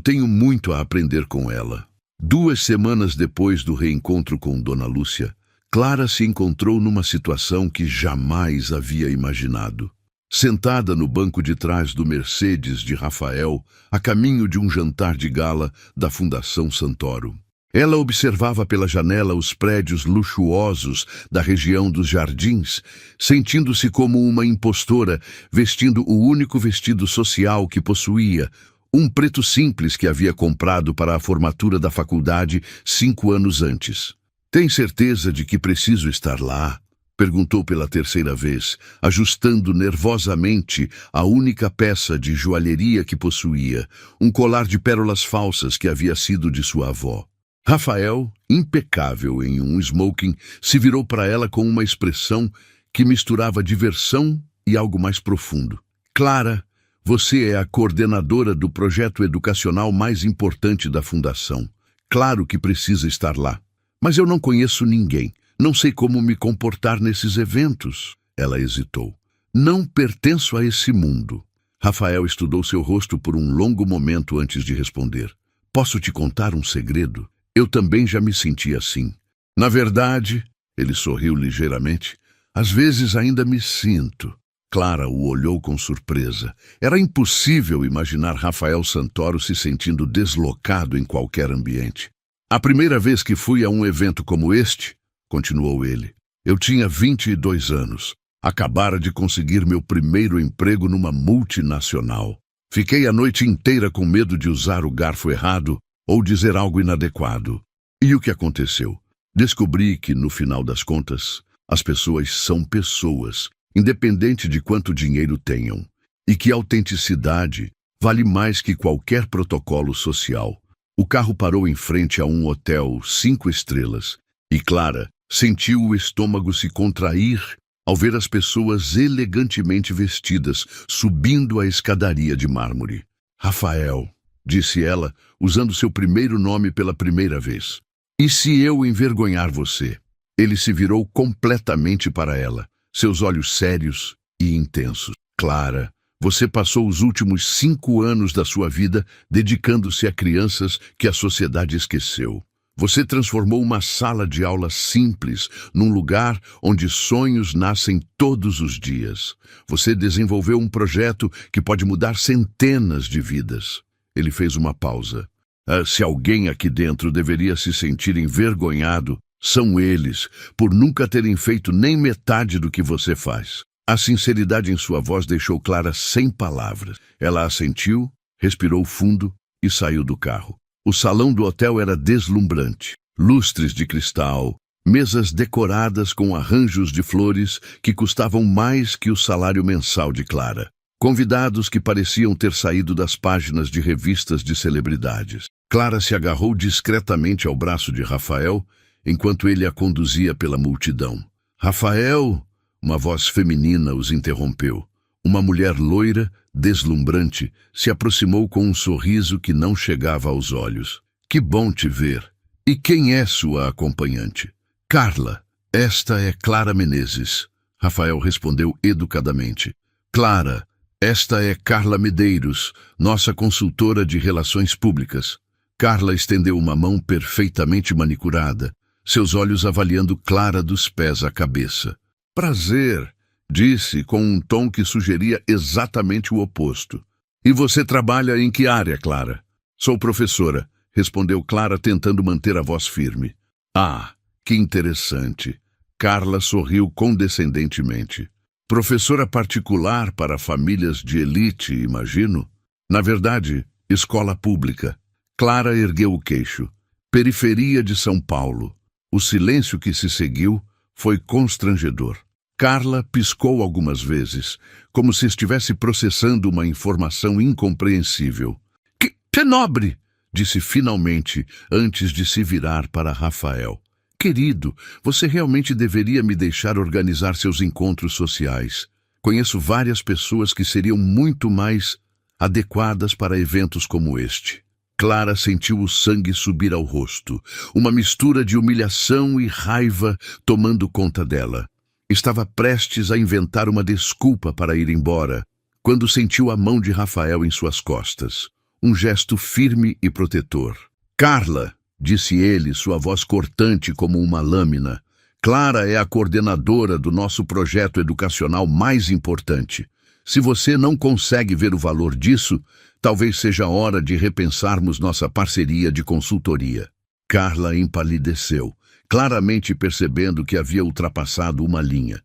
tenho muito a aprender com ela. 2 semanas depois do reencontro com Dona Lúcia, Clara se encontrou numa situação que jamais havia imaginado. Sentada no banco de trás do Mercedes de Rafael, a caminho de um jantar de gala da Fundação Santoro. Ela observava pela janela os prédios luxuosos da região dos Jardins, sentindo-se como uma impostora, vestindo o único vestido social que possuía, um preto simples que havia comprado para a formatura da faculdade 5 anos antes. Tem certeza de que preciso estar lá? Perguntou pela 3ª vez, ajustando nervosamente a única peça de joalheria que possuía, um colar de pérolas falsas que havia sido de sua avó. Rafael, impecável em um smoking, se virou para ela com uma expressão que misturava diversão e algo mais profundo. Clara, você é a coordenadora do projeto educacional mais importante da Fundação. Claro que precisa estar lá. Mas eu não conheço ninguém. Não sei como me comportar nesses eventos. Ela hesitou. Não pertenço a esse mundo. Rafael estudou seu rosto por um longo momento antes de responder. Posso te contar um segredo? Eu também já me senti assim. Na verdade, ele sorriu ligeiramente, às vezes ainda me sinto. Clara o olhou com surpresa. Era impossível imaginar Rafael Santoro se sentindo deslocado em qualquer ambiente. A primeira vez que fui a um evento como este, continuou ele, eu tinha 22 anos. Acabara de conseguir meu primeiro emprego numa multinacional. Fiquei a noite inteira com medo de usar o garfo errado ou dizer algo inadequado. E o que aconteceu? Descobri que, no final das contas, as pessoas são pessoas, independente de quanto dinheiro tenham, e que a autenticidade vale mais que qualquer protocolo social. O carro parou em frente a um hotel 5 estrelas, e Clara sentiu o estômago se contrair ao ver as pessoas elegantemente vestidas subindo a escadaria de mármore. Rafael, disse ela, usando seu primeiro nome pela primeira vez. E se eu envergonhar você? Ele se virou completamente para ela, seus olhos sérios e intensos. Clara, você passou os últimos 5 anos da sua vida dedicando-se a crianças que a sociedade esqueceu. Você transformou uma sala de aula simples num lugar onde sonhos nascem todos os dias. Você desenvolveu um projeto que pode mudar centenas de vidas. Ele fez uma pausa. Se alguém aqui dentro deveria se sentir envergonhado, são eles, por nunca terem feito nem metade do que você faz. A sinceridade em sua voz deixou Clara sem palavras. Ela assentiu, respirou fundo e saiu do carro. O salão do hotel era deslumbrante. Lustres de cristal, mesas decoradas com arranjos de flores que custavam mais que o salário mensal de Clara. Convidados que pareciam ter saído das páginas de revistas de celebridades. Clara se agarrou discretamente ao braço de Rafael, enquanto ele a conduzia pela multidão. Rafael, uma voz feminina os interrompeu. Uma mulher loira, deslumbrante, se aproximou com um sorriso que não chegava aos olhos. Que bom te ver. E quem é sua acompanhante? Carla. Esta é Clara Menezes. Rafael respondeu educadamente. Clara, Esta é Carla Medeiros, nossa consultora de relações públicas. Carla estendeu uma mão perfeitamente manicurada, seus olhos avaliando Clara dos pés à cabeça. Prazer, disse com um tom que sugeria exatamente o oposto. E você trabalha em que área, Clara? Sou professora, respondeu Clara tentando manter a voz firme. Ah, que interessante. Carla sorriu condescendentemente. Professora particular para famílias de elite, imagino? Na verdade, escola pública. Clara ergueu o queixo. Periferia de São Paulo. O silêncio que se seguiu foi constrangedor. Carla piscou algumas vezes, como se estivesse processando uma informação incompreensível. Que nobre! Disse finalmente, antes de se virar para Rafael. Querido, você realmente deveria me deixar organizar seus encontros sociais. Conheço várias pessoas que seriam muito mais adequadas para eventos como este. Clara sentiu o sangue subir ao rosto, uma mistura de humilhação e raiva tomando conta dela. Estava prestes a inventar uma desculpa para ir embora, quando sentiu a mão de Rafael em suas costas. Um gesto firme e protetor. Carla, disse ele, sua voz cortante como uma lâmina. Clara é a coordenadora do nosso projeto educacional mais importante. Se você não consegue ver o valor disso, talvez seja hora de repensarmos nossa parceria de consultoria. Carla empalideceu, claramente percebendo que havia ultrapassado uma linha.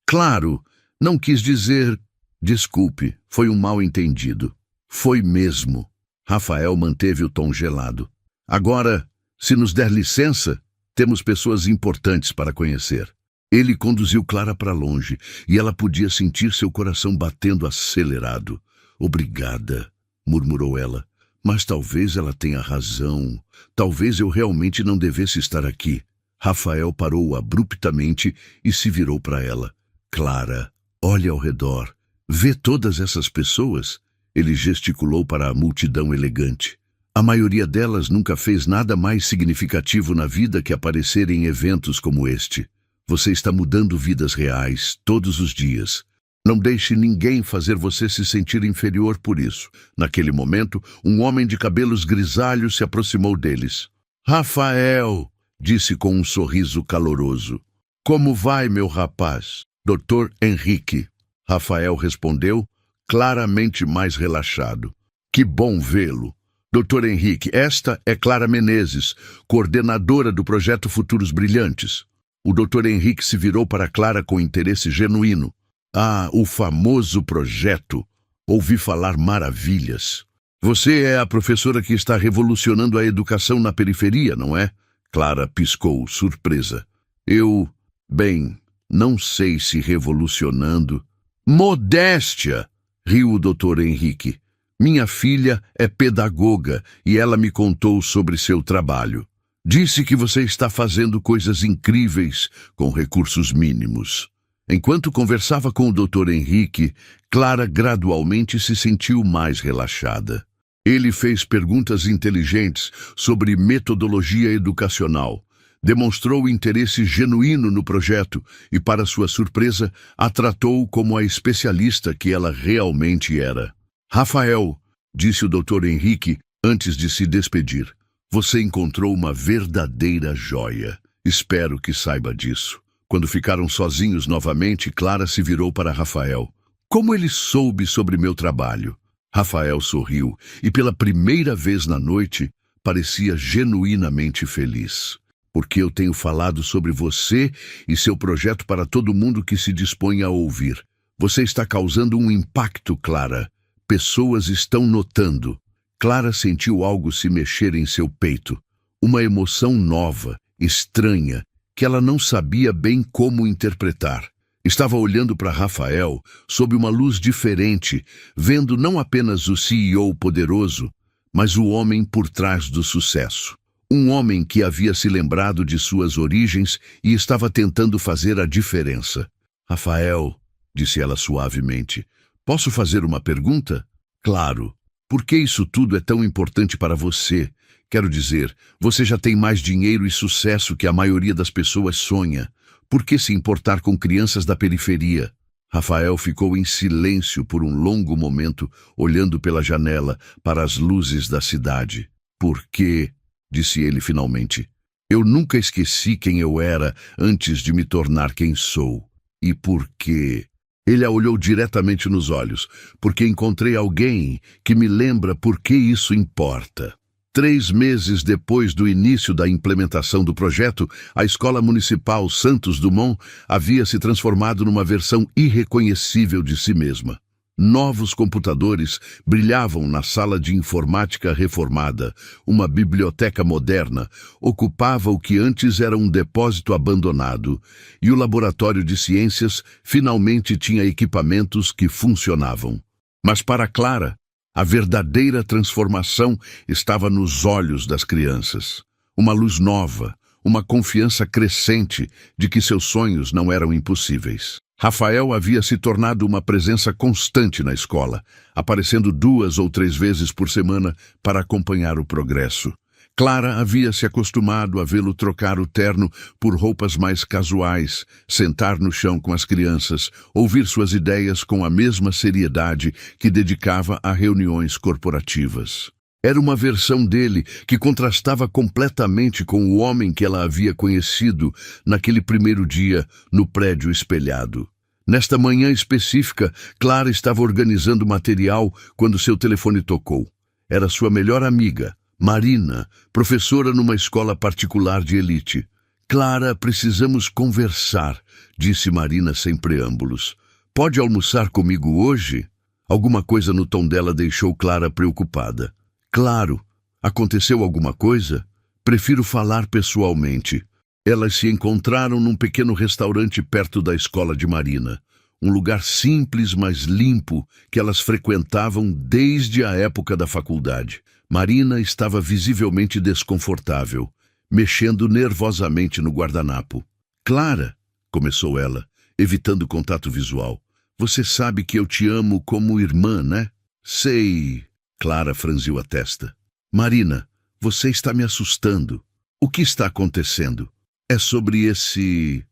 Claro, não quis dizer... Desculpe, foi um mal-entendido. Foi mesmo. Rafael manteve o tom gelado. Agora, se nos der licença, temos pessoas importantes para conhecer. Ele conduziu Clara para longe, e ela podia sentir seu coração batendo acelerado. Obrigada, murmurou ela. Mas talvez ela tenha razão. Talvez eu realmente não devesse estar aqui. Rafael parou abruptamente e se virou para ela. Clara, olhe ao redor. Vê todas essas pessoas? Ele gesticulou para a multidão elegante. A maioria delas nunca fez nada mais significativo na vida que aparecer em eventos como este. Você está mudando vidas reais, todos os dias. Não deixe ninguém fazer você se sentir inferior por isso. Naquele momento, um homem de cabelos grisalhos se aproximou deles. Rafael, disse com um sorriso caloroso. Como vai, meu rapaz? Dr. Henrique. Rafael respondeu, claramente mais relaxado. Que bom vê-lo. Dr. Henrique, esta é Clara Menezes, coordenadora do projeto Futuros Brilhantes. O Dr. Henrique se virou para Clara com interesse genuíno. Ah, o famoso projeto. Ouvi falar maravilhas. Você é a professora que está revolucionando a educação na periferia, não é? Clara piscou, surpresa. Bem, não sei se revolucionando. Modéstia! Riu o Dr. Henrique. Minha filha é pedagoga e ela me contou sobre seu trabalho. Disse que você está fazendo coisas incríveis com recursos mínimos. Enquanto conversava com o Dr. Henrique, Clara gradualmente se sentiu mais relaxada. Ele fez perguntas inteligentes sobre metodologia educacional, demonstrou interesse genuíno no projeto e, para sua surpresa, a tratou como a especialista que ela realmente era. Rafael, disse o Dr. Henrique antes de se despedir, você encontrou uma verdadeira joia. Espero que saiba disso. Quando ficaram sozinhos novamente, Clara se virou para Rafael. Como ele soube sobre meu trabalho? Rafael sorriu e, pela primeira vez na noite, parecia genuinamente feliz. Porque eu tenho falado sobre você e seu projeto para todo mundo que se dispõe a ouvir. Você está causando um impacto, Clara. Pessoas estão notando. Clara sentiu algo se mexer em seu peito. Uma emoção nova, estranha, que ela não sabia bem como interpretar. Estava olhando para Rafael sob uma luz diferente, vendo não apenas o CEO poderoso, mas o homem por trás do sucesso. Um homem que havia se lembrado de suas origens e estava tentando fazer a diferença. Rafael, disse ela suavemente, posso fazer uma pergunta? Claro. Por que isso tudo é tão importante para você? Quero dizer, você já tem mais dinheiro e sucesso que a maioria das pessoas sonha. Por que se importar com crianças da periferia? Rafael ficou em silêncio por um longo momento, olhando pela janela para as luzes da cidade. Por quê? Disse ele finalmente. Eu nunca esqueci quem eu era antes de me tornar quem sou. E por quê? Ele a olhou diretamente nos olhos, porque encontrei alguém que me lembra por que isso importa. 3 meses depois do início da implementação do projeto, a Escola Municipal Santos Dumont havia se transformado numa versão irreconhecível de si mesma. Novos computadores brilhavam na sala de informática reformada. Uma biblioteca moderna ocupava o que antes era um depósito abandonado, e o laboratório de ciências finalmente tinha equipamentos que funcionavam. Mas para Clara, a verdadeira transformação estava nos olhos das crianças. Uma luz nova, uma confiança crescente de que seus sonhos não eram impossíveis. Rafael havia se tornado uma presença constante na escola, aparecendo 2 ou 3 vezes por semana para acompanhar o progresso. Clara havia se acostumado a vê-lo trocar o terno por roupas mais casuais, sentar no chão com as crianças, ouvir suas ideias com a mesma seriedade que dedicava a reuniões corporativas. Era uma versão dele que contrastava completamente com o homem que ela havia conhecido naquele primeiro dia no prédio espelhado. Nesta manhã específica, Clara estava organizando material quando seu telefone tocou. Era sua melhor amiga, Marina, professora numa escola particular de elite. Clara, precisamos conversar, disse Marina sem preâmbulos. Pode almoçar comigo hoje? Alguma coisa no tom dela deixou Clara preocupada. Claro. Aconteceu alguma coisa? Prefiro falar pessoalmente. Elas se encontraram num pequeno restaurante perto da escola de Marina. Um lugar simples, mas limpo, que elas frequentavam desde a época da faculdade. Marina estava visivelmente desconfortável, mexendo nervosamente no guardanapo. Clara, começou ela, evitando contato visual. Você sabe que eu te amo como irmã, né? Sei. Clara franziu a testa. Marina, você está me assustando. O que está acontecendo? É sobre esse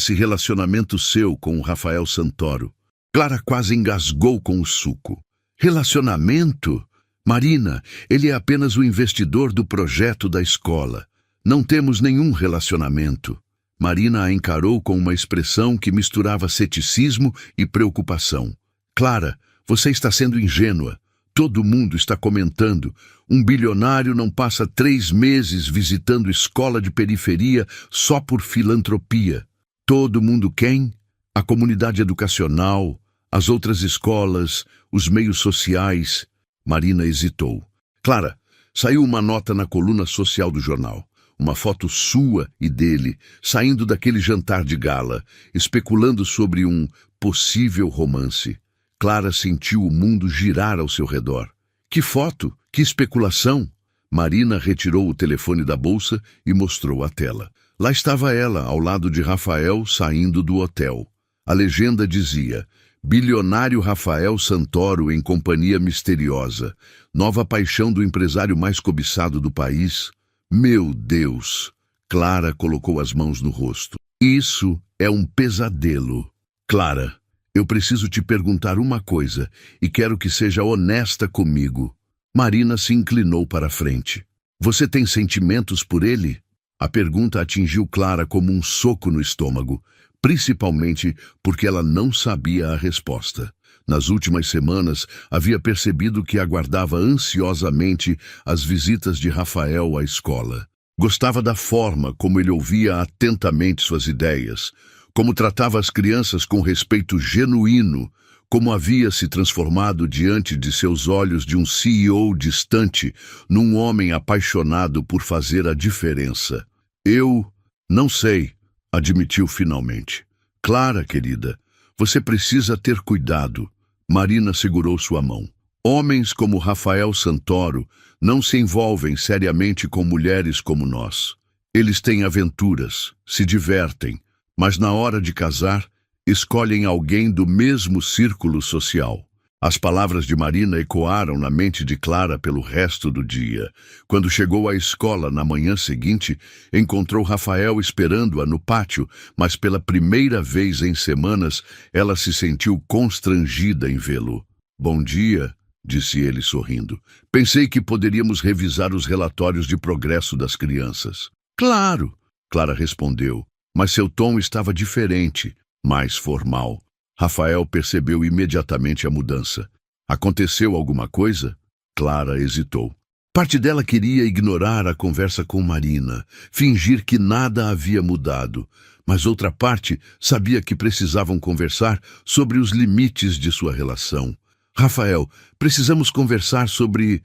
relacionamento seu com o Rafael Santoro. Clara quase engasgou com o suco. Relacionamento? Marina, ele é apenas o investidor do projeto da escola. Não temos nenhum relacionamento. Marina a encarou com uma expressão que misturava ceticismo e preocupação. Clara, você está sendo ingênua. Todo mundo está comentando. Um bilionário não passa 3 meses visitando escola de periferia só por filantropia. Todo mundo quem? A comunidade educacional, as outras escolas, os meios sociais. Marina hesitou. Clara, saiu uma nota na coluna social do jornal. Uma foto sua e dele, saindo daquele jantar de gala, especulando sobre um possível romance. Clara sentiu o mundo girar ao seu redor. Que foto? Que especulação! Marina retirou o telefone da bolsa e mostrou a tela. Lá estava ela, ao lado de Rafael, saindo do hotel. A legenda dizia: bilionário Rafael Santoro em companhia misteriosa. Nova paixão do empresário mais cobiçado do país. Meu Deus! Clara colocou as mãos no rosto. Isso é um pesadelo. Clara, eu preciso te perguntar uma coisa e quero que seja honesta comigo. Marina se inclinou para a frente. Você tem sentimentos por ele? A pergunta atingiu Clara como um soco no estômago, principalmente porque ela não sabia a resposta. Nas últimas semanas, havia percebido que aguardava ansiosamente as visitas de Rafael à escola. Gostava da forma como ele ouvia atentamente suas ideias, como tratava as crianças com respeito genuíno, como havia se transformado diante de seus olhos de um CEO distante num homem apaixonado por fazer a diferença. Eu não sei, admitiu finalmente. Clara, querida, você precisa ter cuidado. Marina segurou sua mão. Homens como Rafael Santoro não se envolvem seriamente com mulheres como nós. Eles têm aventuras, se divertem, mas na hora de casar, escolhem alguém do mesmo círculo social. As palavras de Marina ecoaram na mente de Clara pelo resto do dia. Quando chegou à escola na manhã seguinte, encontrou Rafael esperando-a no pátio, mas pela primeira vez em semanas, ela se sentiu constrangida em vê-lo. "Bom dia", disse ele sorrindo. "Pensei que poderíamos revisar os relatórios de progresso das crianças." "Claro", Clara respondeu, mas seu tom estava diferente, mais formal. Rafael percebeu imediatamente a mudança. "Aconteceu alguma coisa?" Clara hesitou. Parte dela queria ignorar a conversa com Marina, fingir que nada havia mudado, mas outra parte sabia que precisavam conversar sobre os limites de sua relação. "Rafael, precisamos conversar sobre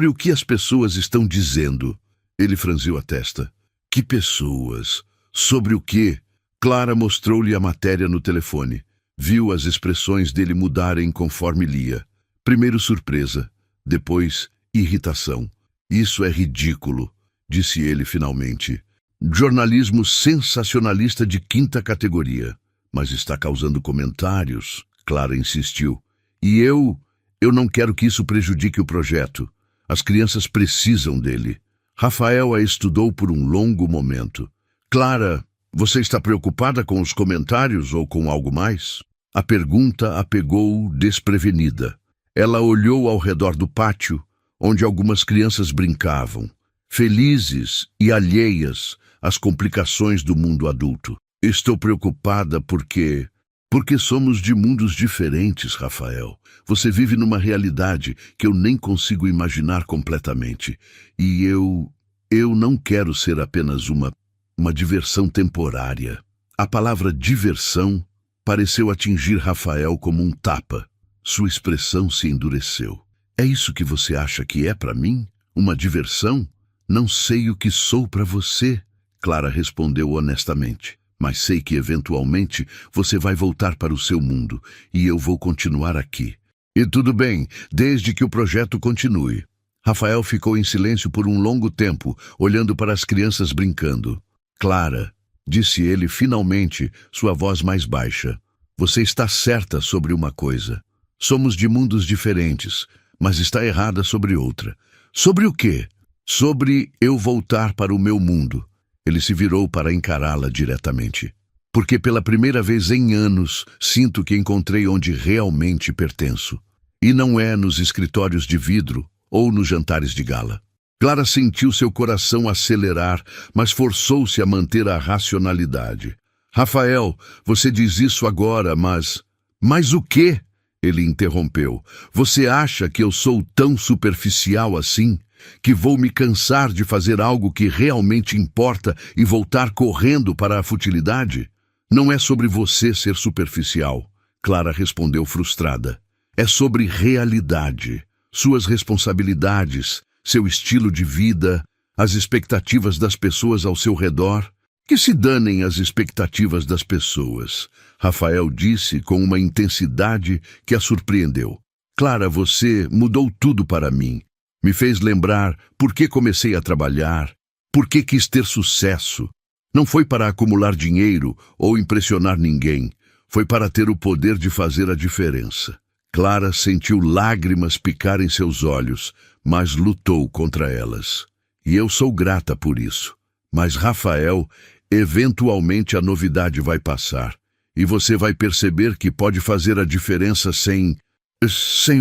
o que as pessoas estão dizendo." Ele franziu a testa. "Que pessoas? Sobre o quê?" Clara mostrou-lhe a matéria no telefone. Viu as expressões dele mudarem conforme lia. Primeiro surpresa, depois irritação. "Isso é ridículo", disse ele finalmente. "Jornalismo sensacionalista de quinta categoria." "Mas está causando comentários", Clara insistiu. "E eu não quero que isso prejudique o projeto. As crianças precisam dele." Rafael a estudou por um longo momento. "Clara, você está preocupada com os comentários ou com algo mais?" A pergunta a pegou desprevenida. Ela olhou ao redor do pátio, onde algumas crianças brincavam, felizes e alheias às complicações do mundo adulto. "Estou preocupada porque somos de mundos diferentes, Rafael. Você vive numa realidade que eu nem consigo imaginar completamente. E eu não quero ser apenas uma diversão temporária." A palavra diversão pareceu atingir Rafael como um tapa. Sua expressão se endureceu. "É isso que você acha que é para mim? Uma diversão? Não sei o que sou para você", Clara respondeu honestamente. "Mas sei que eventualmente você vai voltar para o seu mundo e eu vou continuar aqui. E tudo bem, desde que o projeto continue." Rafael ficou em silêncio por um longo tempo, olhando para as crianças brincando. "Clara", disse ele finalmente, sua voz mais baixa, "você está certa sobre uma coisa. Somos de mundos diferentes, mas está errada sobre outra." "Sobre o quê?" "Sobre eu voltar para o meu mundo." Ele se virou para encará-la diretamente. "Porque pela primeira vez em anos sinto que encontrei onde realmente pertenço. E não é nos escritórios de vidro ou nos jantares de gala." Clara sentiu seu coração acelerar, mas forçou-se a manter a racionalidade. "Rafael, você diz isso agora, mas o quê?" Ele interrompeu. "Você acha que eu sou tão superficial assim? Que vou me cansar de fazer algo que realmente importa e voltar correndo para a futilidade?" "Não é sobre você ser superficial", Clara respondeu frustrada. "É sobre realidade, suas responsabilidades, seu estilo de vida, as expectativas das pessoas ao seu redor." "Que se danem as expectativas das pessoas", Rafael disse com uma intensidade que a surpreendeu. "Clara, você mudou tudo para mim. Me fez lembrar por que comecei a trabalhar, por que quis ter sucesso. Não foi para acumular dinheiro ou impressionar ninguém. Foi para ter o poder de fazer a diferença." Clara sentiu lágrimas picar em seus olhos, mas lutou contra elas. "E eu sou grata por isso. Mas, Rafael, eventualmente a novidade vai passar. E você vai perceber que pode fazer a diferença sem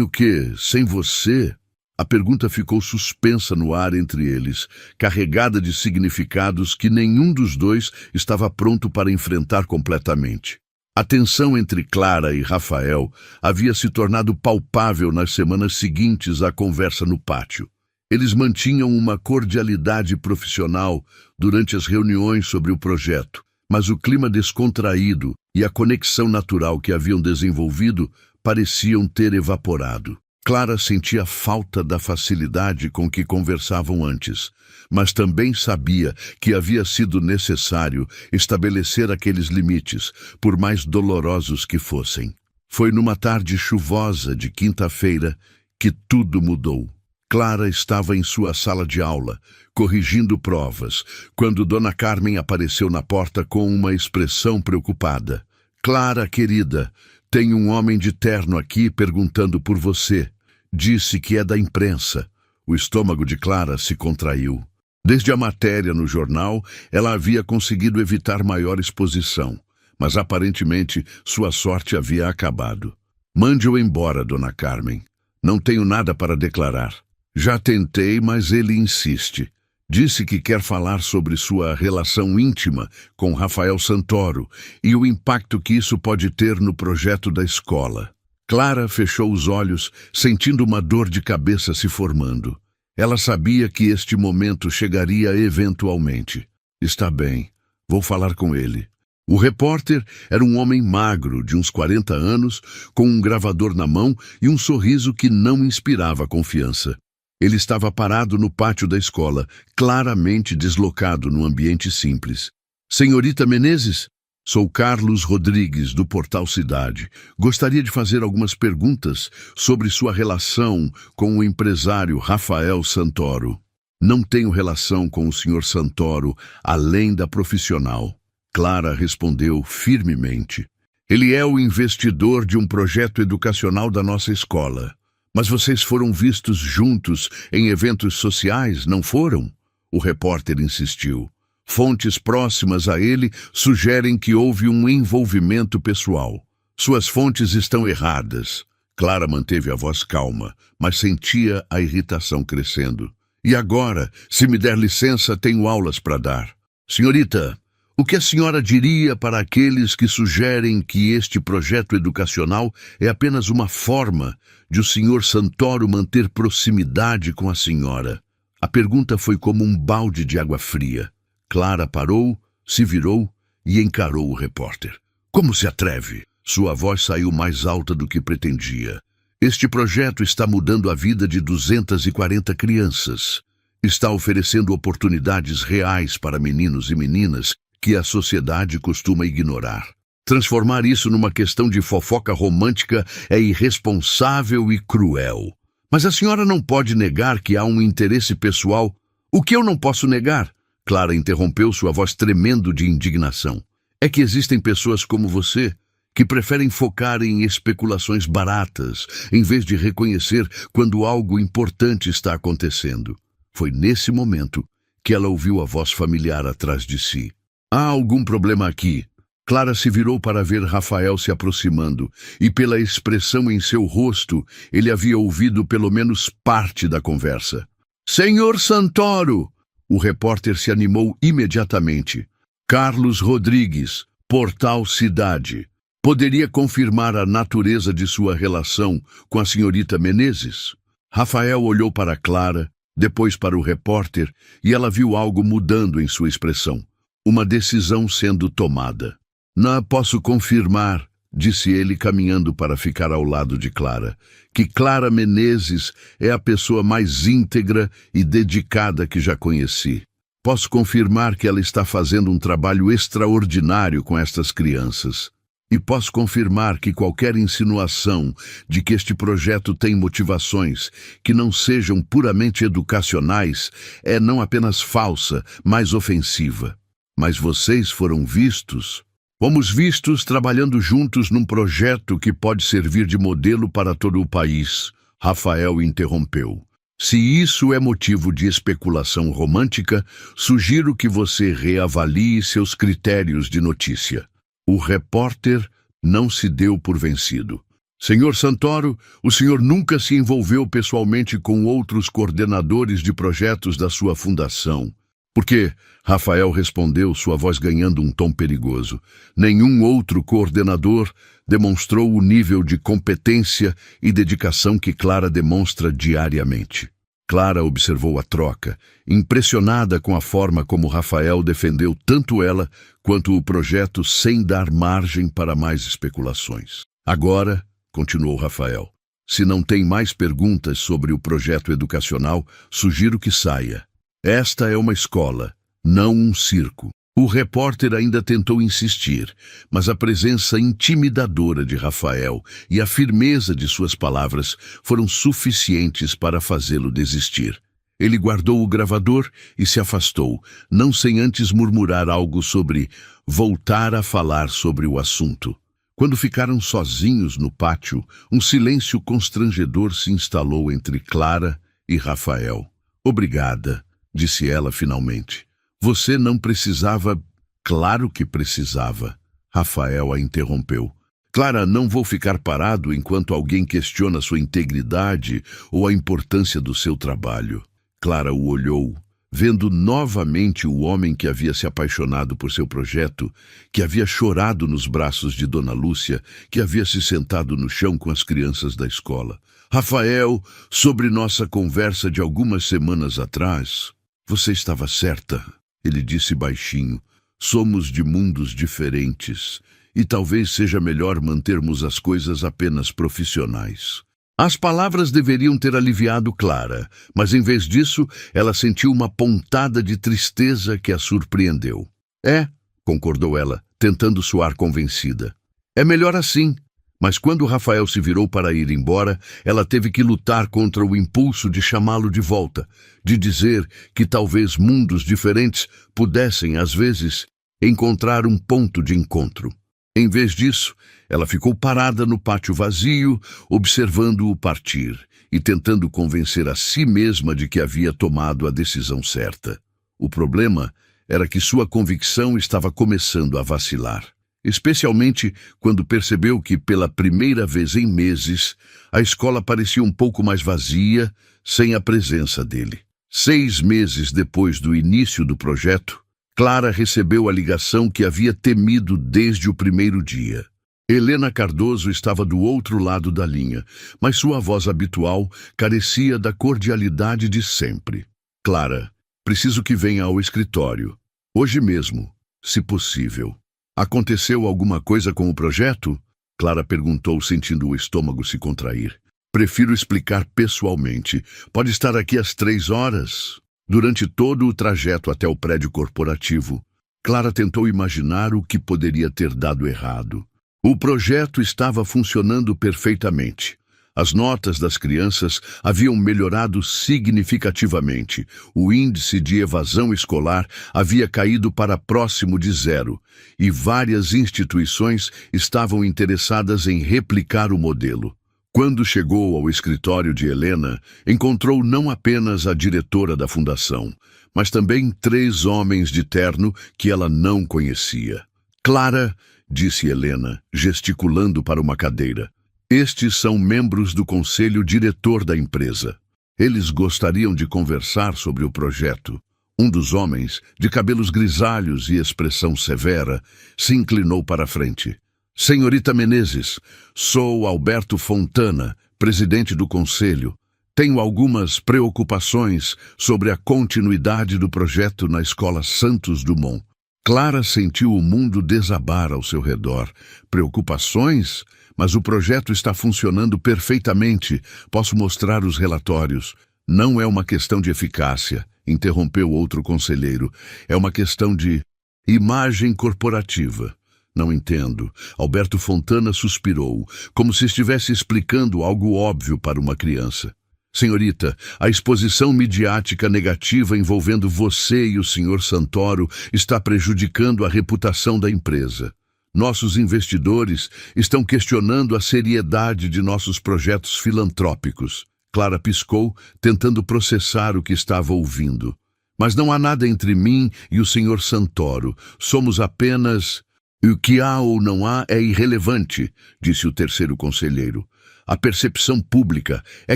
o quê? Sem você?" A pergunta ficou suspensa no ar entre eles, carregada de significados que nenhum dos dois estava pronto para enfrentar completamente. A tensão entre Clara e Rafael havia se tornado palpável nas semanas seguintes à conversa no pátio. Eles mantinham uma cordialidade profissional durante as reuniões sobre o projeto, mas o clima descontraído e a conexão natural que haviam desenvolvido pareciam ter evaporado. Clara sentia falta da facilidade com que conversavam antes, mas também sabia que havia sido necessário estabelecer aqueles limites, por mais dolorosos que fossem. Foi numa tarde chuvosa de quinta-feira que tudo mudou. Clara estava em sua sala de aula, corrigindo provas, quando Dona Carmen apareceu na porta com uma expressão preocupada. "Clara, querida, Tem um homem de terno aqui perguntando por você. Disse que é da imprensa. O estômago de Clara se contraiu. Desde a matéria no jornal, ela havia conseguido evitar maior exposição, mas aparentemente sua sorte havia acabado. Mande-o embora, Dona Carmen. Não tenho nada para declarar. Já tentei, mas ele insiste. Disse que quer falar sobre sua relação íntima com Rafael Santoro e o impacto que isso pode ter no projeto da escola. Clara fechou os olhos, sentindo uma dor de cabeça se formando. Ela sabia que este momento chegaria eventualmente. Está bem, vou falar com ele. O repórter era um homem magro, de uns 40 anos, com um gravador na mão e um sorriso que não inspirava confiança. Ele estava parado no pátio da escola, claramente deslocado num ambiente simples. Senhorita Menezes? Sou Carlos Rodrigues, do Portal Cidade. Gostaria de fazer algumas perguntas sobre sua relação com o empresário Rafael Santoro. Não tenho relação com o Sr. Santoro, além da profissional. Clara respondeu firmemente. Ele é o investidor de um projeto educacional da nossa escola. Mas vocês foram vistos juntos em eventos sociais, não foram? O repórter insistiu. Fontes próximas a ele sugerem que houve um envolvimento pessoal. Suas fontes estão erradas. Clara manteve a voz calma, mas sentia a irritação crescendo. E agora, se me der licença, tenho aulas para dar. Senhorita, o que a senhora diria para aqueles que sugerem que este projeto educacional é apenas uma forma de o Sr. Santoro manter proximidade com a senhora? A pergunta foi como um balde de água fria. Clara parou, se virou e encarou o repórter. Como se atreve? Sua voz saiu mais alta do que pretendia. Este projeto está mudando a vida de 240 crianças. Está oferecendo oportunidades reais para meninos e meninas que a sociedade costuma ignorar. Transformar isso numa questão de fofoca romântica é irresponsável e cruel. Mas a senhora não pode negar que há um interesse pessoal. O que eu não posso negar? Clara interrompeu, sua voz tremendo de indignação. É que existem pessoas como você que preferem focar em especulações baratas, em vez de reconhecer quando algo importante está acontecendo. Foi nesse momento que ela ouviu a voz familiar atrás de si. Há algum problema aqui? Clara se virou para ver Rafael se aproximando, e pela expressão em seu rosto, ele havia ouvido pelo menos parte da conversa. Senhor Santoro! O repórter se animou imediatamente. Carlos Rodrigues, Portal Cidade. Poderia confirmar a natureza de sua relação com a senhorita Menezes? Rafael olhou para Clara, depois para o repórter, e ela viu algo mudando em sua expressão. Uma decisão sendo tomada. Não posso confirmar, disse ele caminhando para ficar ao lado de Clara, que Clara Menezes é a pessoa mais íntegra e dedicada que já conheci. Posso confirmar que ela está fazendo um trabalho extraordinário com estas crianças. E posso confirmar que qualquer insinuação de que este projeto tem motivações que não sejam puramente educacionais é não apenas falsa, mas ofensiva. Mas vocês foram vistos? Fomos vistos trabalhando juntos num projeto que pode servir de modelo para todo o país. Rafael interrompeu. Se isso é motivo de especulação romântica, sugiro que você reavalie seus critérios de notícia. O repórter não se deu por vencido. Senhor Santoro, o senhor nunca se envolveu pessoalmente com outros coordenadores de projetos da sua fundação. Por quê? Rafael respondeu, sua voz ganhando um tom perigoso. Nenhum outro coordenador demonstrou o nível de competência e dedicação que Clara demonstra diariamente. Clara observou a troca, impressionada com a forma como Rafael defendeu tanto ela quanto o projeto sem dar margem para mais especulações. Agora, continuou Rafael, se não tem mais perguntas sobre o projeto educacional, sugiro que saia. Esta é uma escola, não um circo. O repórter ainda tentou insistir, mas a presença intimidadora de Rafael e a firmeza de suas palavras foram suficientes para fazê-lo desistir. Ele guardou o gravador e se afastou, não sem antes murmurar algo sobre voltar a falar sobre o assunto. Quando ficaram sozinhos no pátio, um silêncio constrangedor se instalou entre Clara e Rafael. Obrigada, disse ela finalmente. Você não precisava... Claro que precisava. Rafael a interrompeu. Clara, não vou ficar parado enquanto alguém questiona sua integridade ou a importância do seu trabalho. Clara o olhou, vendo novamente o homem que havia se apaixonado por seu projeto, que havia chorado nos braços de Dona Lúcia, que havia se sentado no chão com as crianças da escola. Rafael, sobre nossa conversa de algumas semanas atrás, você estava certa, ele disse baixinho. Somos de mundos diferentes e talvez seja melhor mantermos as coisas apenas profissionais. As palavras deveriam ter aliviado Clara, mas em vez disso, ela sentiu uma pontada de tristeza que a surpreendeu. É, concordou ela, tentando soar convencida. É melhor assim. Mas quando Rafael se virou para ir embora, ela teve que lutar contra o impulso de chamá-lo de volta, de dizer que talvez mundos diferentes pudessem, às vezes, encontrar um ponto de encontro. Em vez disso, ela ficou parada no pátio vazio, observando-o partir e tentando convencer a si mesma de que havia tomado a decisão certa. O problema era que sua convicção estava começando a vacilar. Especialmente quando percebeu que, pela primeira vez em meses, a escola parecia um pouco mais vazia, sem a presença dele. 6 meses depois do início do projeto, Clara recebeu a ligação que havia temido desde o primeiro dia. Helena Cardoso estava do outro lado da linha, mas sua voz habitual carecia da cordialidade de sempre. Clara, preciso que venha ao escritório. Hoje mesmo, se possível. Aconteceu alguma coisa com o projeto? Clara perguntou, sentindo o estômago se contrair. Prefiro explicar pessoalmente. Pode estar aqui às 3 horas? Durante todo o trajeto até o prédio corporativo, Clara tentou imaginar o que poderia ter dado errado. O projeto estava funcionando perfeitamente. As notas das crianças haviam melhorado significativamente. O índice de evasão escolar havia caído para próximo de 0, e várias instituições estavam interessadas em replicar o modelo. Quando chegou ao escritório de Helena, encontrou não apenas a diretora da fundação, mas também 3 homens de terno que ela não conhecia. Clara, disse Helena, gesticulando para uma cadeira. Estes são membros do conselho diretor da empresa. Eles gostariam de conversar sobre o projeto. Um dos homens, de cabelos grisalhos e expressão severa, se inclinou para a frente. Senhorita Menezes, sou Alberto Fontana, presidente do conselho. Tenho algumas preocupações sobre a continuidade do projeto na Escola Santos Dumont. Clara sentiu o mundo desabar ao seu redor. Preocupações? Mas o projeto está funcionando perfeitamente. Posso mostrar os relatórios. Não é uma questão de eficácia, interrompeu outro conselheiro. É uma questão de imagem corporativa. Não entendo. Alberto Fontana suspirou, como se estivesse explicando algo óbvio para uma criança. Senhorita, a exposição midiática negativa envolvendo você e o Sr. Santoro está prejudicando a reputação da empresa. Nossos investidores estão questionando a seriedade de nossos projetos filantrópicos. Clara piscou, tentando processar o que estava ouvindo. Mas não há nada entre mim e o Sr. Santoro. Somos apenas... O que há ou não há é irrelevante, disse o terceiro conselheiro. A percepção pública é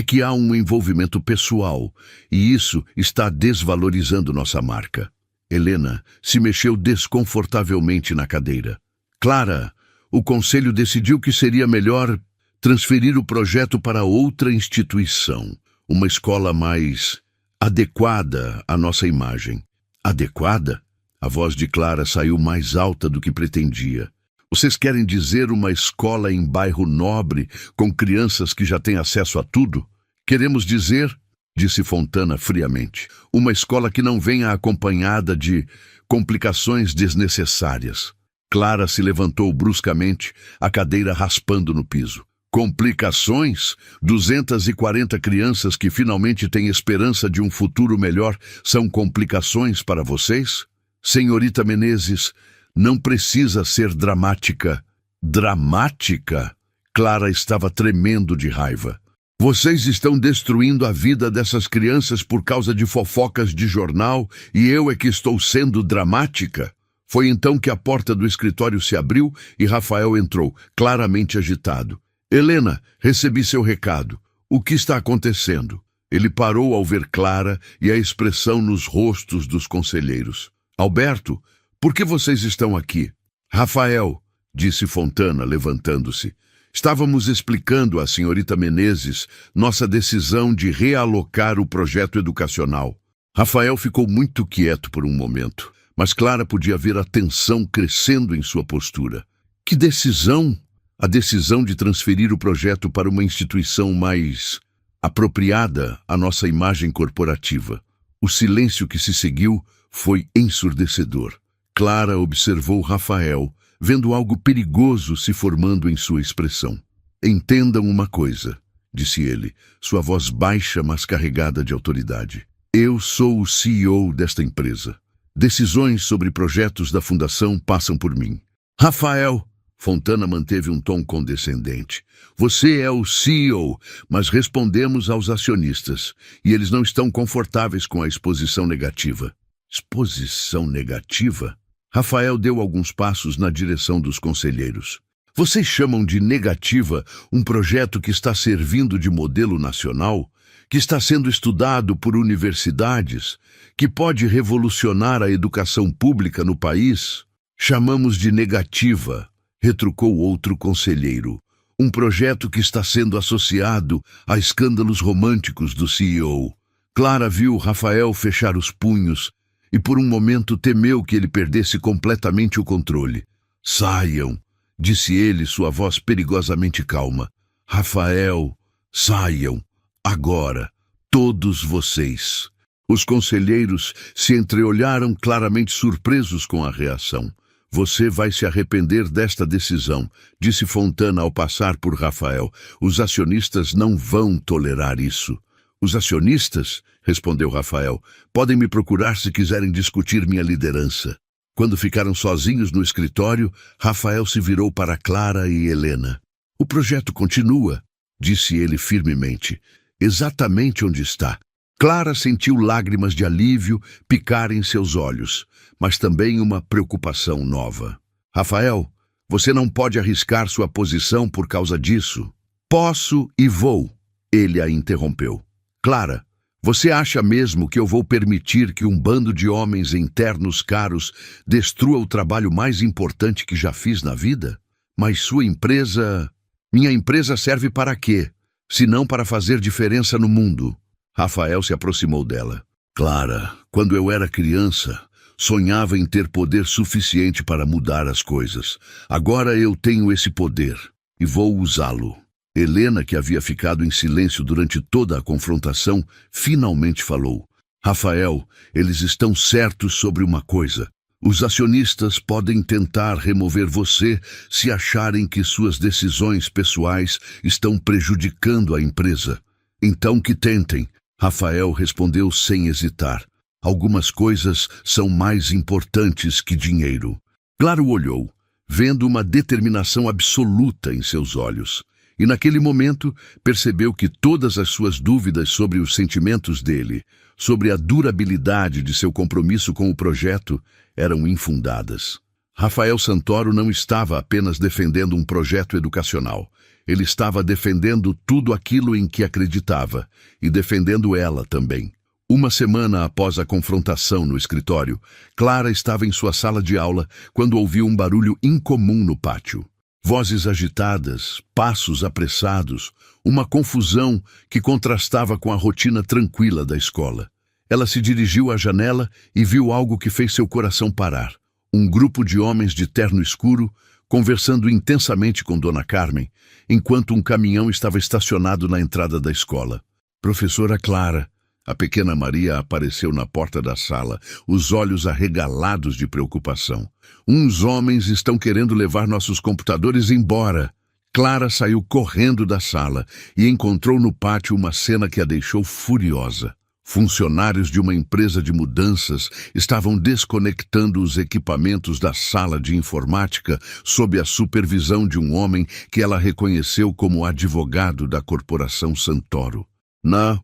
que há um envolvimento pessoal, e isso está desvalorizando nossa marca. Helena se mexeu desconfortavelmente na cadeira. Clara, o conselho decidiu que seria melhor transferir o projeto para outra instituição, uma escola mais adequada à nossa imagem. Adequada? A voz de Clara saiu mais alta do que pretendia. Vocês querem dizer uma escola em bairro nobre, com crianças que já têm acesso a tudo? Queremos dizer, disse Fontana friamente, uma escola que não venha acompanhada de complicações desnecessárias. Clara se levantou bruscamente, a cadeira raspando no piso. Complicações? 240 crianças que finalmente têm esperança de um futuro melhor são complicações para vocês? Senhorita Menezes, não precisa ser dramática. Dramática? Clara estava tremendo de raiva. Vocês estão destruindo a vida dessas crianças por causa de fofocas de jornal e eu é que estou sendo dramática? Foi então que a porta do escritório se abriu e Rafael entrou, claramente agitado. Helena, recebi seu recado. O que está acontecendo? Ele parou ao ver Clara e a expressão nos rostos dos conselheiros. Alberto, por que vocês estão aqui? Rafael, disse Fontana, levantando-se. Estávamos explicando à senhorita Menezes nossa decisão de realocar o projeto educacional. Rafael ficou muito quieto por um momento, mas Clara podia ver a tensão crescendo em sua postura. Que decisão? A decisão de transferir o projeto para uma instituição mais apropriada à nossa imagem corporativa. O silêncio que se seguiu foi ensurdecedor. Clara observou Rafael, vendo algo perigoso se formando em sua expressão. Entendam uma coisa, disse ele, sua voz baixa, mas carregada de autoridade. Eu sou o CEO desta empresa. Decisões sobre projetos da fundação passam por mim. Rafael, Fontana manteve um tom condescendente. Você é o CEO, mas respondemos aos acionistas, e eles não estão confortáveis com a exposição negativa. Exposição negativa? Rafael deu alguns passos na direção dos conselheiros. Vocês chamam de negativa um projeto que está servindo de modelo nacional, que está sendo estudado por universidades, que pode revolucionar a educação pública no país? Chamamos de negativa, retrucou outro conselheiro. Um projeto que está sendo associado a escândalos românticos do CEO. Clara viu Rafael fechar os punhos e por um momento temeu que ele perdesse completamente o controle. Saiam, disse ele, sua voz perigosamente calma. Rafael, saiam, agora, todos vocês. Os conselheiros se entreolharam claramente surpresos com a reação. Você vai se arrepender desta decisão, disse Fontana ao passar por Rafael. Os acionistas não vão tolerar isso. Os acionistas, respondeu Rafael, podem me procurar se quiserem discutir minha liderança. Quando ficaram sozinhos no escritório, Rafael se virou para Clara e Helena. O projeto continua, disse ele firmemente, exatamente onde está. Clara sentiu lágrimas de alívio picar em seus olhos, mas também uma preocupação nova. Rafael, você não pode arriscar sua posição por causa disso. Posso e vou, ele a interrompeu. Clara, você acha mesmo que eu vou permitir que um bando de homens internos caros destrua o trabalho mais importante que já fiz na vida? Mas sua empresa... Minha empresa serve para quê? Se não para fazer diferença no mundo. Rafael se aproximou dela. Clara, quando eu era criança, sonhava em ter poder suficiente para mudar as coisas. Agora eu tenho esse poder e vou usá-lo. Helena, que havia ficado em silêncio durante toda a confrontação, finalmente falou. Rafael, eles estão certos sobre uma coisa. Os acionistas podem tentar remover você se acharem que suas decisões pessoais estão prejudicando a empresa. Então que tentem. Rafael respondeu sem hesitar. Algumas coisas são mais importantes que dinheiro. Claro olhou, vendo uma determinação absoluta em seus olhos. E naquele momento percebeu que todas as suas dúvidas sobre os sentimentos dele, sobre a durabilidade de seu compromisso com o projeto, eram infundadas. Rafael Santoro não estava apenas defendendo um projeto educacional. Ele estava defendendo tudo aquilo em que acreditava, e defendendo ela também. Uma semana após a confrontação no escritório, Clara estava em sua sala de aula quando ouviu um barulho incomum no pátio. Vozes agitadas, passos apressados, uma confusão que contrastava com a rotina tranquila da escola. Ela se dirigiu à janela e viu algo que fez seu coração parar. Um grupo de homens de terno escuro conversando intensamente com Dona Carmen, enquanto um caminhão estava estacionado na entrada da escola. Professora Clara, a pequena Maria apareceu na porta da sala, os olhos arregalados de preocupação. Uns homens estão querendo levar nossos computadores embora. Clara saiu correndo da sala e encontrou no pátio uma cena que a deixou furiosa. Funcionários de uma empresa de mudanças estavam desconectando os equipamentos da sala de informática sob a supervisão de um homem que ela reconheceu como advogado da corporação Santoro.